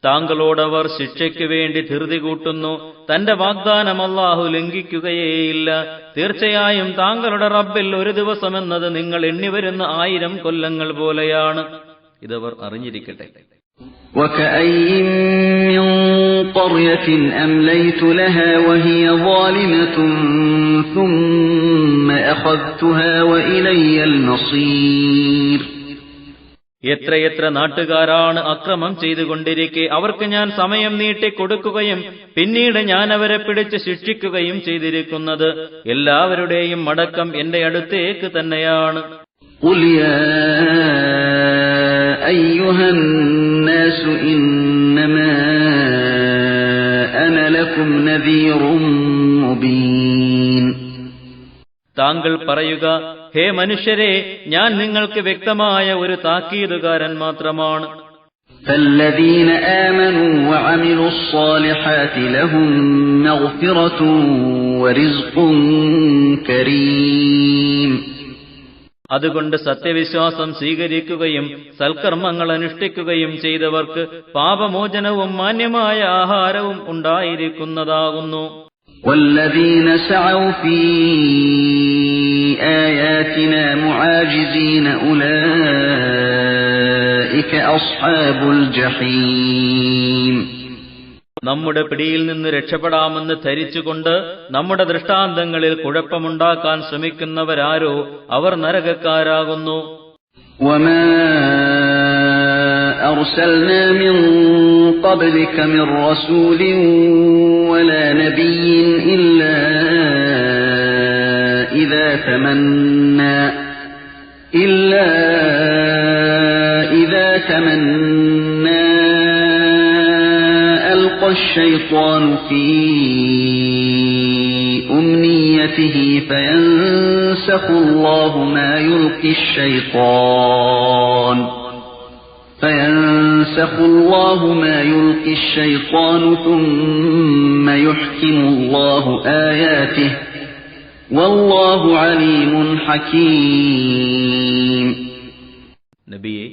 താങ്കളോടവർ ശിക്ഷയ്ക്ക് വേണ്ടി ധൃതി കൂട്ടുന്നു. തന്റെ വാഗ്ദാനം അല്ലാഹു ലംഘിക്കുകയേയില്ല. തീർച്ചയായും താങ്കളുടെ റബ്ബിൽ ഒരു ദിവസമെന്നത് നിങ്ങൾ എണ്ണിവരുന്ന 1000 കൊല്ലങ്ങൾ പോലെയാണ്. ഇതവർ അറിഞ്ഞിരിക്കട്ടെ. وكأين من قرية أمليت لها وهي ظالمة ثم أخذتها وإلي المصير. എത്രയെത്ര നാട്ടുകാരാണ് അക്രമം ചെയ്തുകൊണ്ടിരിക്കെ അവർക്ക് ഞാൻ സമയം നീട്ടിക്കൊടുക്കുകയും പിന്നീട് ഞാൻ അവരെ പിടിച്ച് ശിക്ഷിക്കുകയും ചെയ്തിരിക്കുന്നത്. എല്ലാവരുടെയും മടക്കം എന്റെ അടുത്തേക്ക് തന്നെയാണ്. قُلْ يَا أَيُّهَا النَّاسُ إِنَّمَا أَنَا لَكُمْ نَذِيرٌ مُبِينٌ. താങ്കൾ പറയുക, ഹേ മനുഷ്യരെ, ഞാൻ നിങ്ങൾക്ക് വ്യക്തമായ ഒരു താക്കീതുകാരൻ മാത്രമാണ്. فَالَّذِينَ آمَنُوا وَعَمِلُوا الصَّالِحَاتِ لَهُم مَّغْفِرَةٌ وَرِزْقٌ كَرِيمٌ. അതുകൊണ്ട് സത്യവിശ്വാസം സ്വീകരിക്കുകയും സൽക്കർമ്മങ്ങൾ അനുഷ്ഠിക്കുകയും ചെയ്തവർക്ക് പാപമോചനവും മാന്യമായ ആഹാരവും ഉണ്ടായിരിക്കുന്നതാകുന്നു. وَالَّذِينَ سَعَوْا فِي آيَاتِنَا مُعَاجِزِينَ أُولَئِكَ أَصْحَابُ الْجَحِيمِ. നമ്മുടെ പിടിയിൽ നിന്ന് രക്ഷപ്പെടാമെന്ന് ധരിച്ചുകൊണ്ട് നമ്മുടെ ദൃഷ്ടാന്തങ്ങളിൽ കുഴപ്പമുണ്ടാക്കാൻ ശ്രമിക്കുന്നവരാരോ അവർ നരകക്കാരാകുന്നു. وَمَا أَرْسَلْنَا مِن قَبْلِكَ مِن رَّسُولٍ وَلَا نَبِيٍّ إِلَّا إِذَا تَمَنَّى أَلْقَى الشَّيْطَانُ فِي أُمْنِيَّتِهِ فَيَنسَخُ اللَّهُ مَا يُلْقِي الشَّيْطَانُ ثُمَّ يُحْكِمُ اللَّهُ آيَاتِهِ وَاللَّهُ عَلِيمٌ حَكِيمٌ. നബിയെ,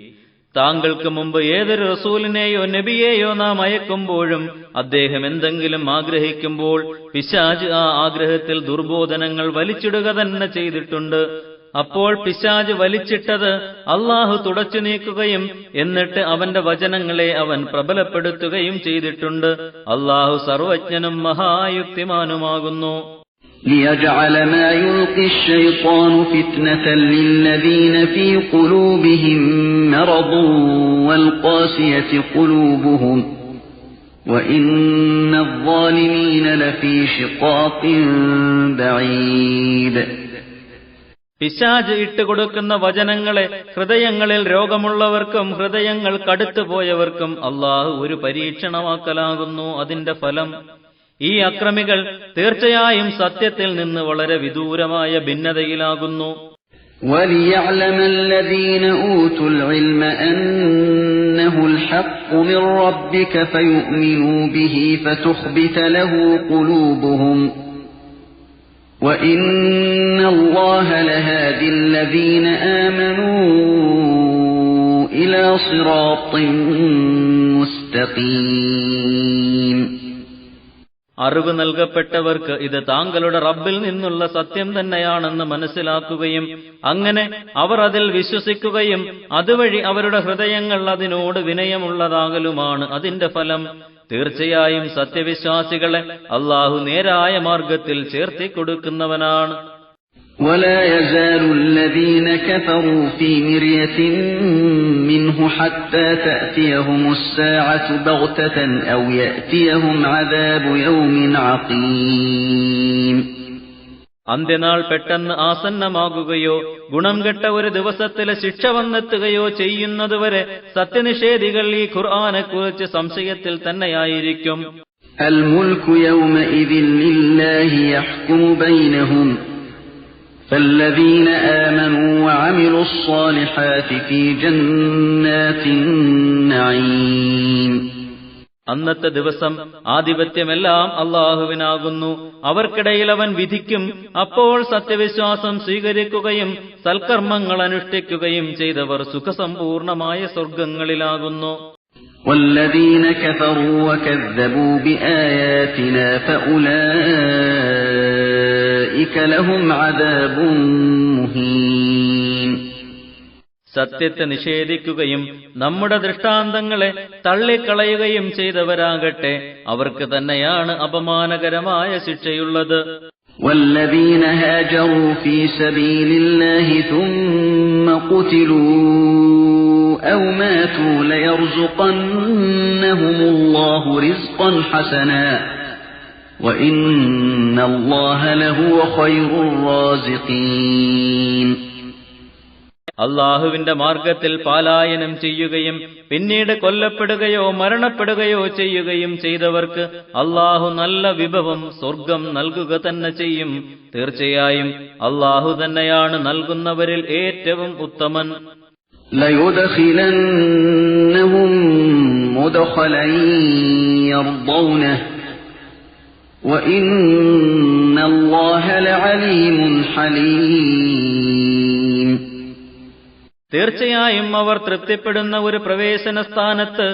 താങ്കൾക്ക് മുമ്പ് ഏതൊരു റസൂലിനെയോ നബിയെയോ നാം അയക്കുമ്പോഴും അദ്ദേഹം എന്തെങ്കിലും ആഗ്രഹിക്കുമ്പോൾ പിശാച് ആ ആഗ്രഹത്തിൽ ദുർബോധനങ്ങൾ വലിച്ചിടുക തന്നെ ചെയ്തിട്ടുണ്ട്. അപ്പോൾ പിശാച് വലിച്ചിട്ടത് അല്ലാഹു തുടച്ചു നീക്കുകയും എന്നിട്ട് അവന്റെ വചനങ്ങളെ അവൻ പ്രബലപ്പെടുത്തുകയും ചെയ്തിട്ടുണ്ട്. അല്ലാഹു സർവജ്ഞനും മഹായുക്തിമാനുമാകുന്നു. لِيَجْعَلَ مَا يُلْقِي الشَّيْطَانُ فِتْنَةً لِلَّذِينَ فِي قُلُوبِهِم مَّرَضٌ وَالْقَاسِيَةِ قُلُوبُهُمْ وَإِنَّ الظَّالِمِينَ لَفِي شِقَاقٍ بَعِيدٍ. പിശാച് ഇട്ടുകൊടുക്കുന്ന വചനങ്ങളെ ഹൃദയങ്ങളിൽ രോഗമുള്ളവർക്കും ഹൃദയങ്ങൾ കടുത്തുപോയവർക്കും അല്ലാഹു ഒരു പരീക്ഷണമാക്കലാകുന്നു അതിന്റെ ഫലം. ഈ അക്രമികൾ തീർച്ചയായും സത്യത്തിൽ നിന്ന് വളരെ വിദൂരമായ ഭിന്നതയിലാകുന്നു. وَلِيَعْلَمَ الَّذِينَ أُوتُوا الْعِلْمَ أَنَّهُ الْحَقُّ مِنْ رَبِّكَ فَيُؤْمِنُوا بِهِ فَتُخْبِتَ لَهُ قُلُوبُهُمْ وَإِنَّ اللَّهَ لَهَادِ الَّذِينَ آمَنُوا إِلَى صِرَاطٍ مُسْتَقِيمٍ. അറിവ് നൽകപ്പെട്ടവർക്ക് ഇത് താങ്കളുടെ റബ്ബിൽ നിന്നുള്ള സത്യം തന്നെയാണെന്ന് മനസ്സിലാക്കുകയും അങ്ങനെ അവർ അതിൽ വിശ്വസിക്കുകയും അതുവഴി അവരുടെ ഹൃദയങ്ങൾ അതിനോട് വിനയമുള്ളതാകലുമാണ് അതിന്റെ ഫലം. തീർച്ചയായും സത്യവിശ്വാസികളെ അല്ലാഹു നേരായ മാർഗത്തിൽ ചേർത്തിക്കൊടുക്കുന്നവനാണ്. ولا يزال الذين كفروا في مرية منه حتى تأتيهم الساعة بغتة أو يأتيهم عذاب يوم عقيم. അന്ത്യനാൾ പെട്ടെന്ന് ആസന്നമാകുകയോ ഗുണം കെട്ട ഒരു ദിവസത്തിലെ ശിക്ഷ വന്നെത്തുകയോ ചെയ്യുന്നതുവരെ സത്യനിഷേധികൾ ഈ ഖുർആനെക്കുറിച്ച് സംശയത്തിൽ തന്നെയായിരിക്കും. الملك يومئذ لله يحكم بينهم فالذين آمنوا وعملوا الصالحات في جنات النعيم. അന്നത്തെ ദിവസം ആധിപത്യമെല്ലാം അല്ലാഹുവിനാകുന്നു. അവർക്കിടയിൽ അവൻ വിധിക്കും. അപ്പോൾ സത്യവിശ്വാസം സ്വീകരിക്കുകയും സൽക്കർമ്മങ്ങൾ അനുഷ്ഠിക്കുകയും ചെയ്തവർ സുഖസമ്പൂർണമായ സ്വർഗങ്ങളിലാകുന്നു. والذين كفروا وكذبوا بآياتنا فأولئك لهم عذاب مهين. സത്യത്തെ നിഷേധിക്കുകയും നമ്മുടെ ദൃഷ്ടാന്തങ്ങളെ തള്ളിക്കളയുകയും ചെയ്തവരാകട്ടെ അവർക്ക് തന്നെയാണ് അപമാനകരമായ ശിക്ഷയുള്ളത്. والذين هاجروا في سبيل الله ثم قتلوا أو ماتوا ليرزقنهم الله رزقا حسنا وإن الله لهو خير الرازقين. അള്ളാഹുവിന്റെ മാർഗത്തിൽ പലായനം ചെയ്യുകയും പിന്നീട് കൊല്ലപ്പെടുകയോ മരണപ്പെടുകയോ ചെയ്യുകയും ചെയ്തവർക്ക് അള്ളാഹു നല്ല വിഭവം സ്വർഗം നൽകുക തന്നെ ചെയ്യും. തീർച്ചയായും അള്ളാഹു തന്നെയാണ് നൽകുന്നവരിൽ ഏറ്റവും ഉത്തമൻ. ليدخلنهم مدخلا يرضونه وإن الله لعليم حليم. തീർച്ചയായും അവർ തൃപ്തിപ്പെടുന്ന ഒരു പ്രവേശന സ്ഥാനത്ത്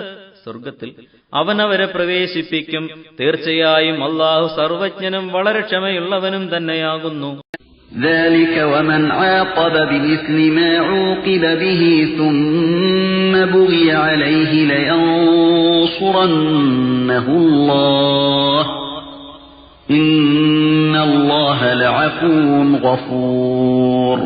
സ്വർഗത്തിൽ അവനവരെ പ്രവേശിപ്പിക്കും. തീർച്ചയായും അല്ലാഹു സർവജ്ഞനും വളരെ ക്ഷമയുള്ളവനും തന്നെയാകുന്നു. ذلك ومن عاقب بمثل ما عوقب به ثم بغي عليه لينصرنه الله إن الله لعفو غفور.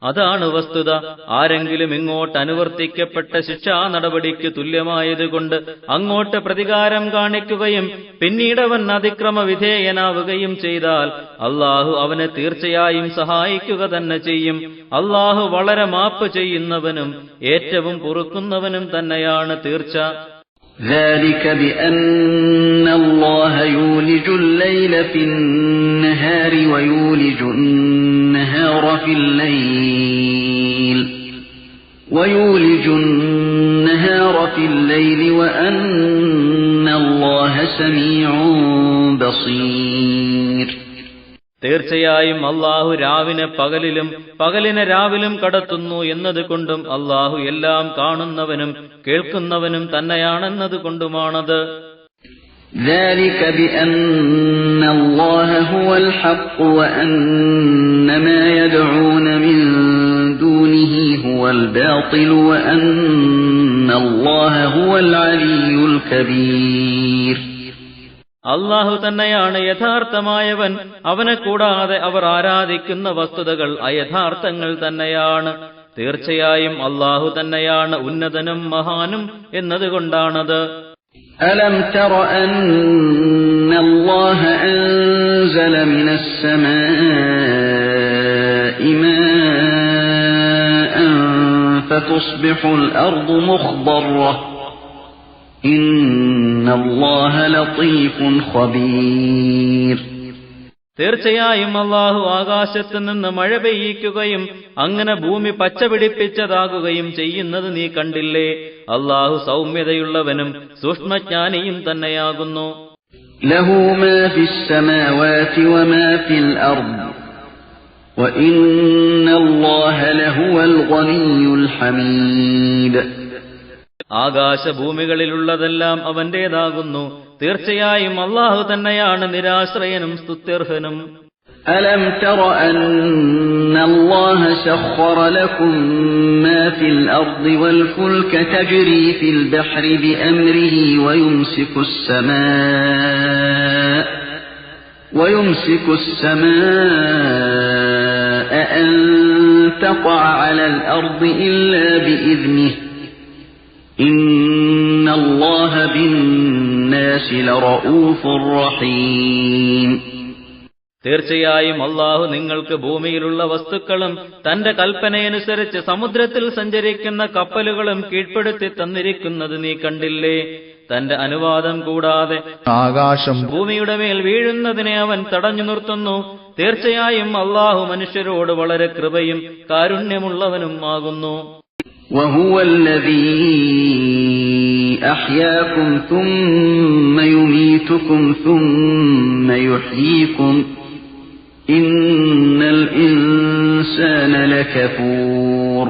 അതാണ് വസ്തുത. ആരെങ്കിലും ഇങ്ങോട്ട് അനുവർത്തിക്കപ്പെട്ട ശിക്ഷാ നടപടിക്ക് തുല്യമായതുകൊണ്ട് അങ്ങോട്ട് പ്രതികാരം കാണിക്കുകയും പിന്നീടവൻ അതിക്രമ വിധേയനാവുകയും ചെയ്താൽ അള്ളാഹു അവനെ തീർച്ചയായും സഹായിക്കുക തന്നെ ചെയ്യും. അള്ളാഹു വളരെ മാപ്പ് ചെയ്യുന്നവനും ഏറ്റവും പൊറുക്കുന്നവനും തന്നെയാണ് തീർച്ച. ذلك بأن الله يولج الليل في النهار ويولج النهار في الليل وأن الله سميع بصير. തീർച്ചയായും അള്ളാഹു രാവിനെ പകലിലും പകലിനെ രാവിലും കടത്തുന്നു എന്നതുകൊണ്ടും അള്ളാഹു എല്ലാം കാണുന്നവനും കേൾക്കുന്നവനും തന്നെയാണെന്നതുകൊണ്ടുമാണത്. ذلك بأن الله هو الحق وأن ما يدعون من دونه هو الباطل وأن الله هو العلي الكبير. അള്ളാഹു തന്നെയാണ് യഥാർത്ഥമായവൻ. അവനെ കൂടാതെ അവർ ആരാധിക്കുന്ന വസ്തുതകൾ അയഥാർത്ഥങ്ങൾ തന്നെയാണ്. തീർച്ചയായും അള്ളാഹു തന്നെയാണ് ഉന്നതനും മഹാനും എന്നതുകൊണ്ടാണത്. ألم تر أن الله أنزل من السماء ماء فتصبح الأرض مخضرة إن الله لطيف خبير. തീർച്ചയായും അള്ളാഹു ആകാശത്ത് നിന്ന് മഴ പെയ്യിക്കുകയും അങ്ങനെ ഭൂമി പച്ചപിടിപ്പിച്ചതാകുകയും ചെയ്യുന്നത് നീ കണ്ടില്ലേ? അള്ളാഹു സൗമ്യതയുള്ളവനും സൂക്ഷ്മജ്ഞാനിയും തന്നെയാകുന്നു. ലഹു മാ ഫിസ്സമാവാതി വമാ ഫിൽ അർദ് വഇന്നല്ലാഹ ലഹുവൽ ഗനിയ്യുൽ ഹമീദ്. ആകാശഭൂമികളിലുള്ളതെല്ലാം അവന്റേതാകുന്നു. തീർച്ചയായും അള്ളാഹു തന്നെയാണ് നിരാശ്രയനും സ്തുത്യർഹനും. അലം തറ അന്നല്ലാഹ സഖറ ലക്കും മാ ഫിൽ അർദി വൽ ഫുൽക തജ്രി ഫിൽ ബഹ്രി ബിഅംരിഹി വയുംസികു السماء أن تقع على الأرض إلا بإذنه إن الله بالناس لرؤوف رحيم. തീർച്ചയായും അള്ളാഹു നിങ്ങൾക്ക് ഭൂമിയിലുള്ള വസ്തുക്കളും തന്റെ കൽപ്പനയനുസരിച്ച് സമുദ്രത്തിൽ സഞ്ചരിക്കുന്ന കപ്പലുകളും കീഴ്പ്പെടുത്തി തന്നിരിക്കുന്നത് നീ കണ്ടില്ലേ? തന്റെ അനുവാദം കൂടാതെ ആകാശം ഭൂമിയുടെ മേൽ വീഴുന്നതിനെ അവൻ തടഞ്ഞു നിർത്തുന്നു. തീർച്ചയായും അള്ളാഹു മനുഷ്യരോട് വളരെ കൃപയും കാരുണ്യമുള്ളവനും ആകുന്നു. وهو الذي أحياكم ثم يميتكم ثم يحييكم إن الإنسان لكفور.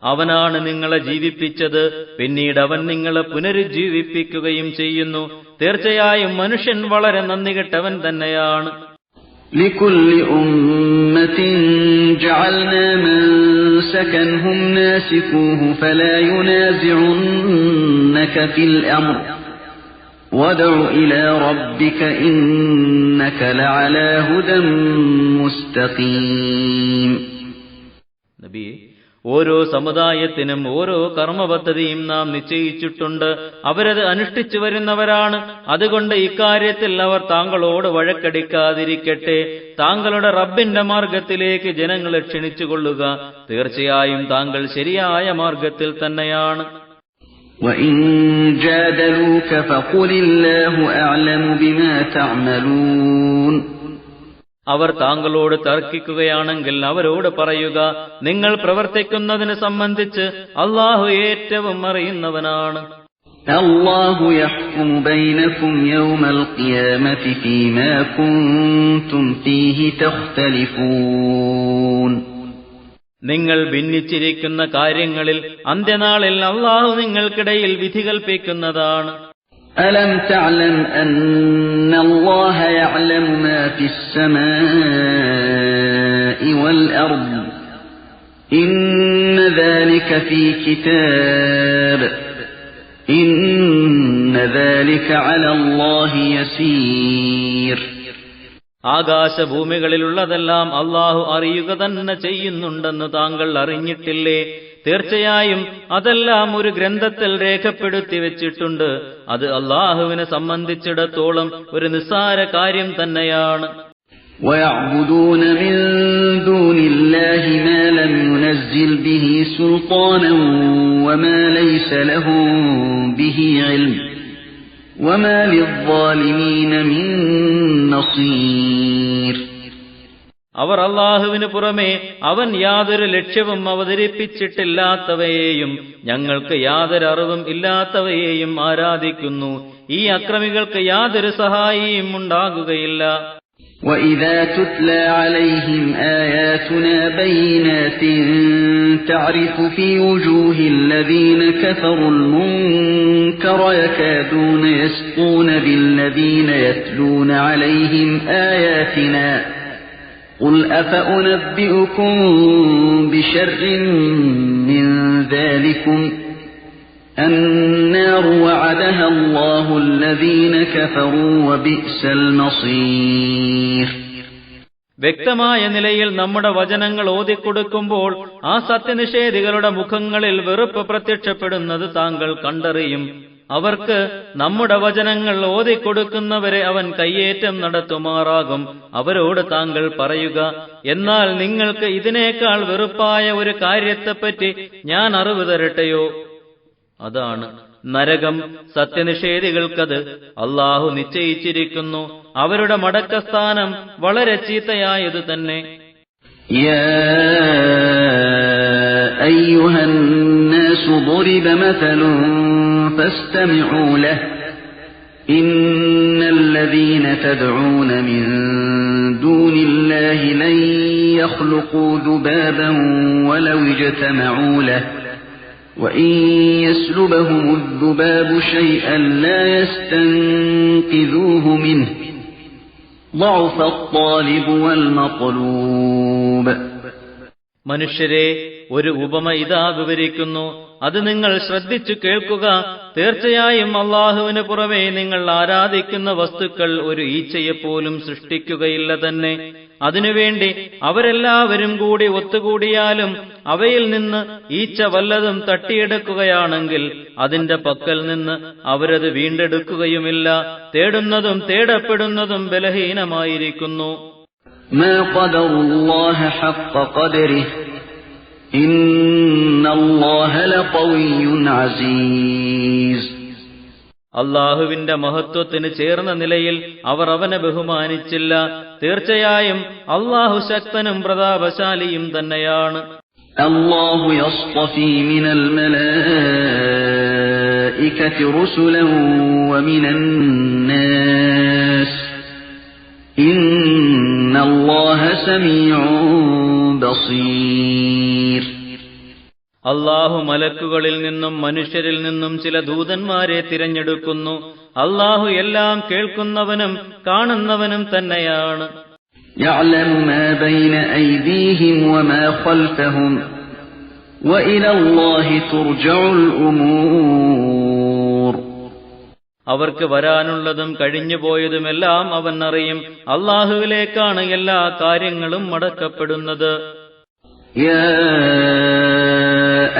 അവനാണ് നിങ്ങളെ ജീവിപ്പിച്ചത്, പിന്നീട് അവൻ നിങ്ങളെ പുനരുജ്ജീവിപ്പിക്കുകയും ചെയ്യുന്നു. തീർച്ചയായും മനുഷ്യൻ വളരെ നന്ദികെട്ടവൻ തന്നെയാണ്. لكل أمة جعلنا منسكا هم ناسكوه فلا ينازعنك في الأمر وادع إلى ربك إنك لعلى هدى مستقيم. നബിയെ, ഓരോ സമുദായത്തിനും ഓരോ കർമ്മപദ്ധതിയും നാം നിശ്ചയിച്ചിട്ടുണ്ട്. അവരത് അനുഷ്ഠിച്ചു വരുന്നവരാണ്. അതുകൊണ്ട് ഇക്കാര്യത്തിൽ അവർ താങ്കളോട് വഴക്കടിക്കാതിരിക്കട്ടെ. താങ്കളുടെ റബ്ബിന്റെ മാർഗത്തിലേക്ക് ജനങ്ങളെ ക്ഷണിച്ചുകൊള്ളുക. തീർച്ചയായും താങ്കൾ ശരിയായ മാർഗത്തിൽ തന്നെയാണ്. وَإِن جَادَلُوكَ فَقُلِ اللَّهُ أَعْلَمُ بِمَا تَعْمَلُونَ. അവർ താങ്കളോട് തർക്കിക്കുകയാണെങ്കിൽ അവരോട് പറയുക, നിങ്ങൾ പ്രവർത്തിക്കുന്നതിന് സംബന്ധിച്ച് അല്ലാഹു ഏറ്റവും അറിയുന്നവനാണ്. അല്ലാഹു യഹ്കുമു ബൈനകും യൗമൽ ഖിയാമത്തി ഫീമാ കുൻതും ഫീഹി തഖ്തലിഫൂൻ. നിങ്ങൾ ഭിന്നിച്ചിരിക്കുന്ന കാര്യങ്ങളിൽ അന്ത്യനാളിൽ അല്ലാഹു നിങ്ങൾക്കിടയിൽ വിധി കൽപ്പിക്കുന്നതാണ്. ألم تعلم أن الله يعلم ما في السماء والأرض إن ذلك في كتاب إن ذلك على الله يسير. ആകാശഭൂമികളിലുള്ളതെല്ലാം അല്ലാഹു അറിയുക തന്നെ ചെയ്യുന്നുണ്ടെന്ന് താങ്കൾ അറിഞ്ഞിട്ടില്ലേ? തീർച്ചയായും അതെല്ലാം ഒരു ഗ്രന്ഥത്തിൽ രേഖപ്പെടുത്തി വെച്ചിട്ടുണ്ട്. അത് അല്ലാഹുവിനെ സംബന്ധിച്ചിടത്തോളം ഒരു നിസ്സാര കാര്യം തന്നെയാണ്. وَيَعْبُدُونَ مِن دُونِ اللَّهِ مَا لَمْ يُنَزِّلْ بِهِ سُلْطَانًا وَمَا لَيْسَ لَهُم بِهِ عِلْمٌ وَمَا لِلظَّالِمِينَ مِن نَّصِيرٍ. അവർ അല്ലാഹുവിന് പുറമെ അവൻ യാതൊരു ലക്ഷ്യവും അവതരിപ്പിച്ചിട്ടില്ലാത്തവയെയും ഞങ്ങൾക്ക് യാതൊരു അറിവും ഇല്ലാത്തവയെയും ആരാധിക്കുന്നു. ഈ അക്രമികൾക്ക് യാതൊരു സഹായിയും ഉണ്ടാകുകയില്ല. وَإِذَا تُتْلَى عَلَيْهِمْ آيَاتُنَا بَيِّنَاتٍ تَعْرِفُ فِي وُجُوهِ الَّذِينَ كَفَرُوا الْمُنكَرَ يَكَادُونَ يَسْطُونَ بِالَّذِينَ يَتْلُونَ عَلَيْهِمْ آيَاتِنَا قُلْ أَفَأُنَبِّئُكُم بِشَرٍّ مِّن ذَلِكُمْ النَّارُ وَعَدَهَا اللَّهُ الَّذِينَ كَفَرُوا وَبِئْسَ الْمَصِيرُ. വ്യക്തമായ നിലയിൽ നമ്മുടെ വചനങ്ങൾ ഓതിക്കൊടുക്കുമ്പോൾ ആ സത്യനിഷേധികളുടെ മുഖങ്ങളിൽ വെറുപ്പ് പ്രത്യക്ഷപ്പെടുന്നത് താങ്കൾ കണ്ടറിയും. അവർക്ക് നമ്മുടെ വചനങ്ങൾ ഓതിക്കൊടുക്കുന്നവരെ അവൻ കയ്യേറ്റം നടത്തുമാറാകും. അവരോട് താങ്കൾ പറയുക, എന്നാൽ നിങ്ങൾക്ക് ഇതിനേക്കാൾ വെറുപ്പായ ഒരു കാര്യത്തെപ്പറ്റി ഞാൻ അറിവ് തരട്ടെയോ? അതാണ് നരകം. സത്യനിഷേധികൾക്കത് അല്ലാഹു നിശ്ചയിച്ചിരിക്കുന്നു. അവരുടെ മടക്കസ്ഥാനം വളരെ ചീത്തയായത് തന്നെ. يا أيها الناس ضرب مثل فاستمعوا له إن الذين تدعون من دون الله لن يخلقوا ذبابا ولو اجتمعوا له وإن يسلبهم الذباب شيئا لا يستنقذوه منه ضعف الطالب والمطلوب. മനുഷ്യരെ, ഒരു ഉപമ ഇതാ വിവരിക്കുന്നു. അത് നിങ്ങൾ ശ്രദ്ധിച്ചു കേൾക്കുക. തീർച്ചയായും അല്ലാഹുവിന് പുറമെ നിങ്ങൾ ആരാധിക്കുന്ന വസ്തുക്കൾ ഒരു ഈച്ചയെപ്പോലും സൃഷ്ടിക്കുകയില്ല തന്നെ. അതിനുവേണ്ടി അവരെല്ലാവരും കൂടി ഒത്തുകൂടിയാലും അവയിൽ നിന്ന് ഈച്ച വല്ലതും തട്ടിയെടുക്കുകയാണെങ്കിൽ അതിന്റെ പക്കൽ നിന്ന് അവരത് വീണ്ടെടുക്കുകയുമില്ല. തേടുന്നതും തേടപ്പെടുന്നതും ബലഹീനമായിരിക്കുന്നു. ما قدر الله حق قدره إن الله لقوي عزيز. അല്ലാഹുവിന്റെ മഹത്വത്തിന് ചേർന്ന നിലയിൽ അവർ അവനെ ബഹുമാനിച്ചില്ല. തീർച്ചയായും അല്ലാഹു ശക്തനും പ്രതാപശാലിയും തന്നെയാണ്. الله يصطفي من الملائكة الْمَلَائِكَةِ رُسُلًا وَمِنَ النَّاسِ إِنَّ اللَّهَ سَمِيعٌ بَصِيرٌ. അല്ലാഹു മലക്കുകളിൽ നിന്നും മനുഷ്യരിൽ നിന്നും ചില ദൂതന്മാരെ തിരഞ്ഞെടുക്കുന്നു. അല്ലാഹു എല്ലാം കേൾക്കുന്നവനും കാണുന്നവനും തന്നെയാണ്. يَعْلَمُ مَا بَيْنَ أَيْدِيهِمْ وَمَا خَلْفَهُمْ وَإِلَى اللَّهِ تُرْجَعُ الْأُمُورُ. അവർക്ക് വരാനുള്ളതും കഴിഞ്ഞുപോയതുമെല്ലാം അവൻ അറിയും. അല്ലാഹുവിലേക്കാണ് എല്ലാ കാര്യങ്ങളും മടക്കപ്പെടുന്നത്. يَا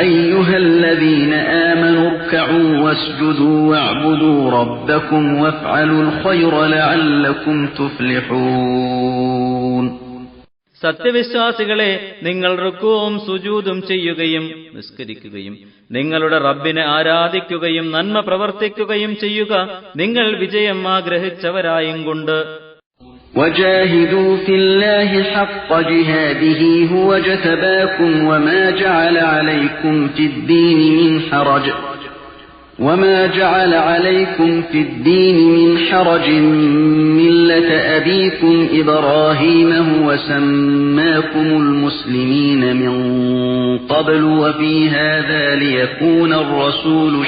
أَيُّهَا الَّذِينَ آمَنُوا ارْكَعُوا وَاسْجُدُوا وَاعْبُدُوا رَبَّكُمْ وَافْعَلُوا الْخَيْرَ لَعَلَّكُمْ تُفْلِحُونَ. സത്യവിശ്വാസികളെ, നിങ്ങൾ റുക്കൂഉം സുജൂദും ചെയ്യുകയും നിസ്കരിക്കുകയും നിങ്ങളുടെ റബ്ബിനെ ആരാധിക്കുകയും നന്മ പ്രവർത്തിക്കുകയും ചെയ്യുക, നിങ്ങൾ വിജയം ആഗ്രഹിച്ചവരായും കൊണ്ട്. وَجَاهِدُوا فِي اللَّهِ حَقَّ جِهَادِهِ هُوَ اجْتَبَاكُمْ وَمَا جَعَلَ عَلَيْكُمْ فِي الدِّينِ مِنْ حَرَجٍ مِّلَّةَ أَبِيكُمْ إِبْرَاهِيمَ هُوَ سَمَّاكُمُ الْمُسْلِمِينَ مِنْ قَبْلُ وَفِي هَذَا لِيَكُونَ الرَّسُولُ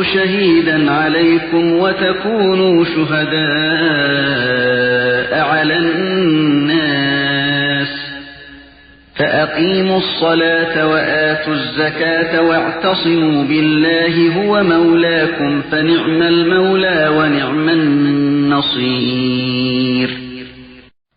شَهِيدًا عَلَيْكُمْ وَتَكُونُوا شُهَدَاءَ عَلَى النَّاسِ فَأَقِيمُوا الصَّلَاةَ وَآتُوا الزَّكَاةَ وَاعْتَصِمُوا بِاللَّهِ هُوَ مَوْلَاكُمْ فَنِعْمَ الْمَوْلَى وَنِعْمَ النَّصِيرُ.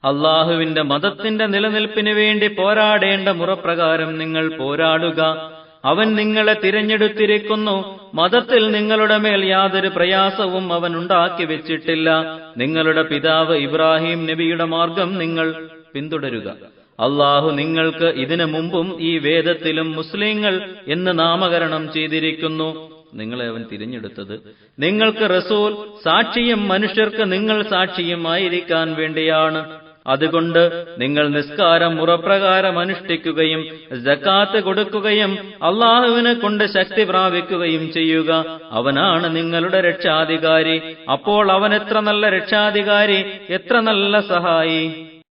അല്ലാഹുവിന്റെ മതത്തിന്റെ നിലനിൽപ്പിന് വേണ്ടി പോരാടേണ്ട മുറപ്രകാരം നിങ്ങൾ പോരാടുക. അവൻ നിങ്ങളെ തിരഞ്ഞെടുത്തിരിക്കുന്നു. മതത്തിൽ നിങ്ങളുടെ മേൽ യാതൊരു പ്രയാസവും അവൻ ഉണ്ടാക്കി വെച്ചിട്ടില്ല. നിങ്ങളുടെ പിതാവ് ഇബ്രാഹിം നബിയുടെ മാർഗം നിങ്ങൾ പിന്തുടരുക. അല്ലാഹു നിങ്ങൾക്ക് ഇതിനു മുമ്പും ഈ വേദത്തിലും മുസ്ലിങ്ങൾ എന്ന് നാമകരണം ചെയ്തിരിക്കുന്നു. നിങ്ങളെ അവൻ തിരഞ്ഞെടുത്തത് നിങ്ങൾക്ക് റസൂൽ, സാക്ഷിയും മനുഷ്യർക്ക് നിങ്ങൾ സാക്ഷിയുമായിരിക്കാൻ വേണ്ടിയാണ്. അതുകൊണ്ട് നിങ്ങൾ നിസ്കാരം മുറപ്രകാരം അനുഷ്ഠിക്കുകയും സകാത്ത് കൊടുക്കുകയും അല്ലാഹുവിനെ കൊണ്ട് ശക്തി പ്രാപിക്കുകയും ചെയ്യുക. അവനാണ് നിങ്ങളുടെ രക്ഷാധികാരി. അപ്പോൾ അവൻ എത്ര നല്ല രക്ഷാധികാരി, എത്ര നല്ല സഹായി.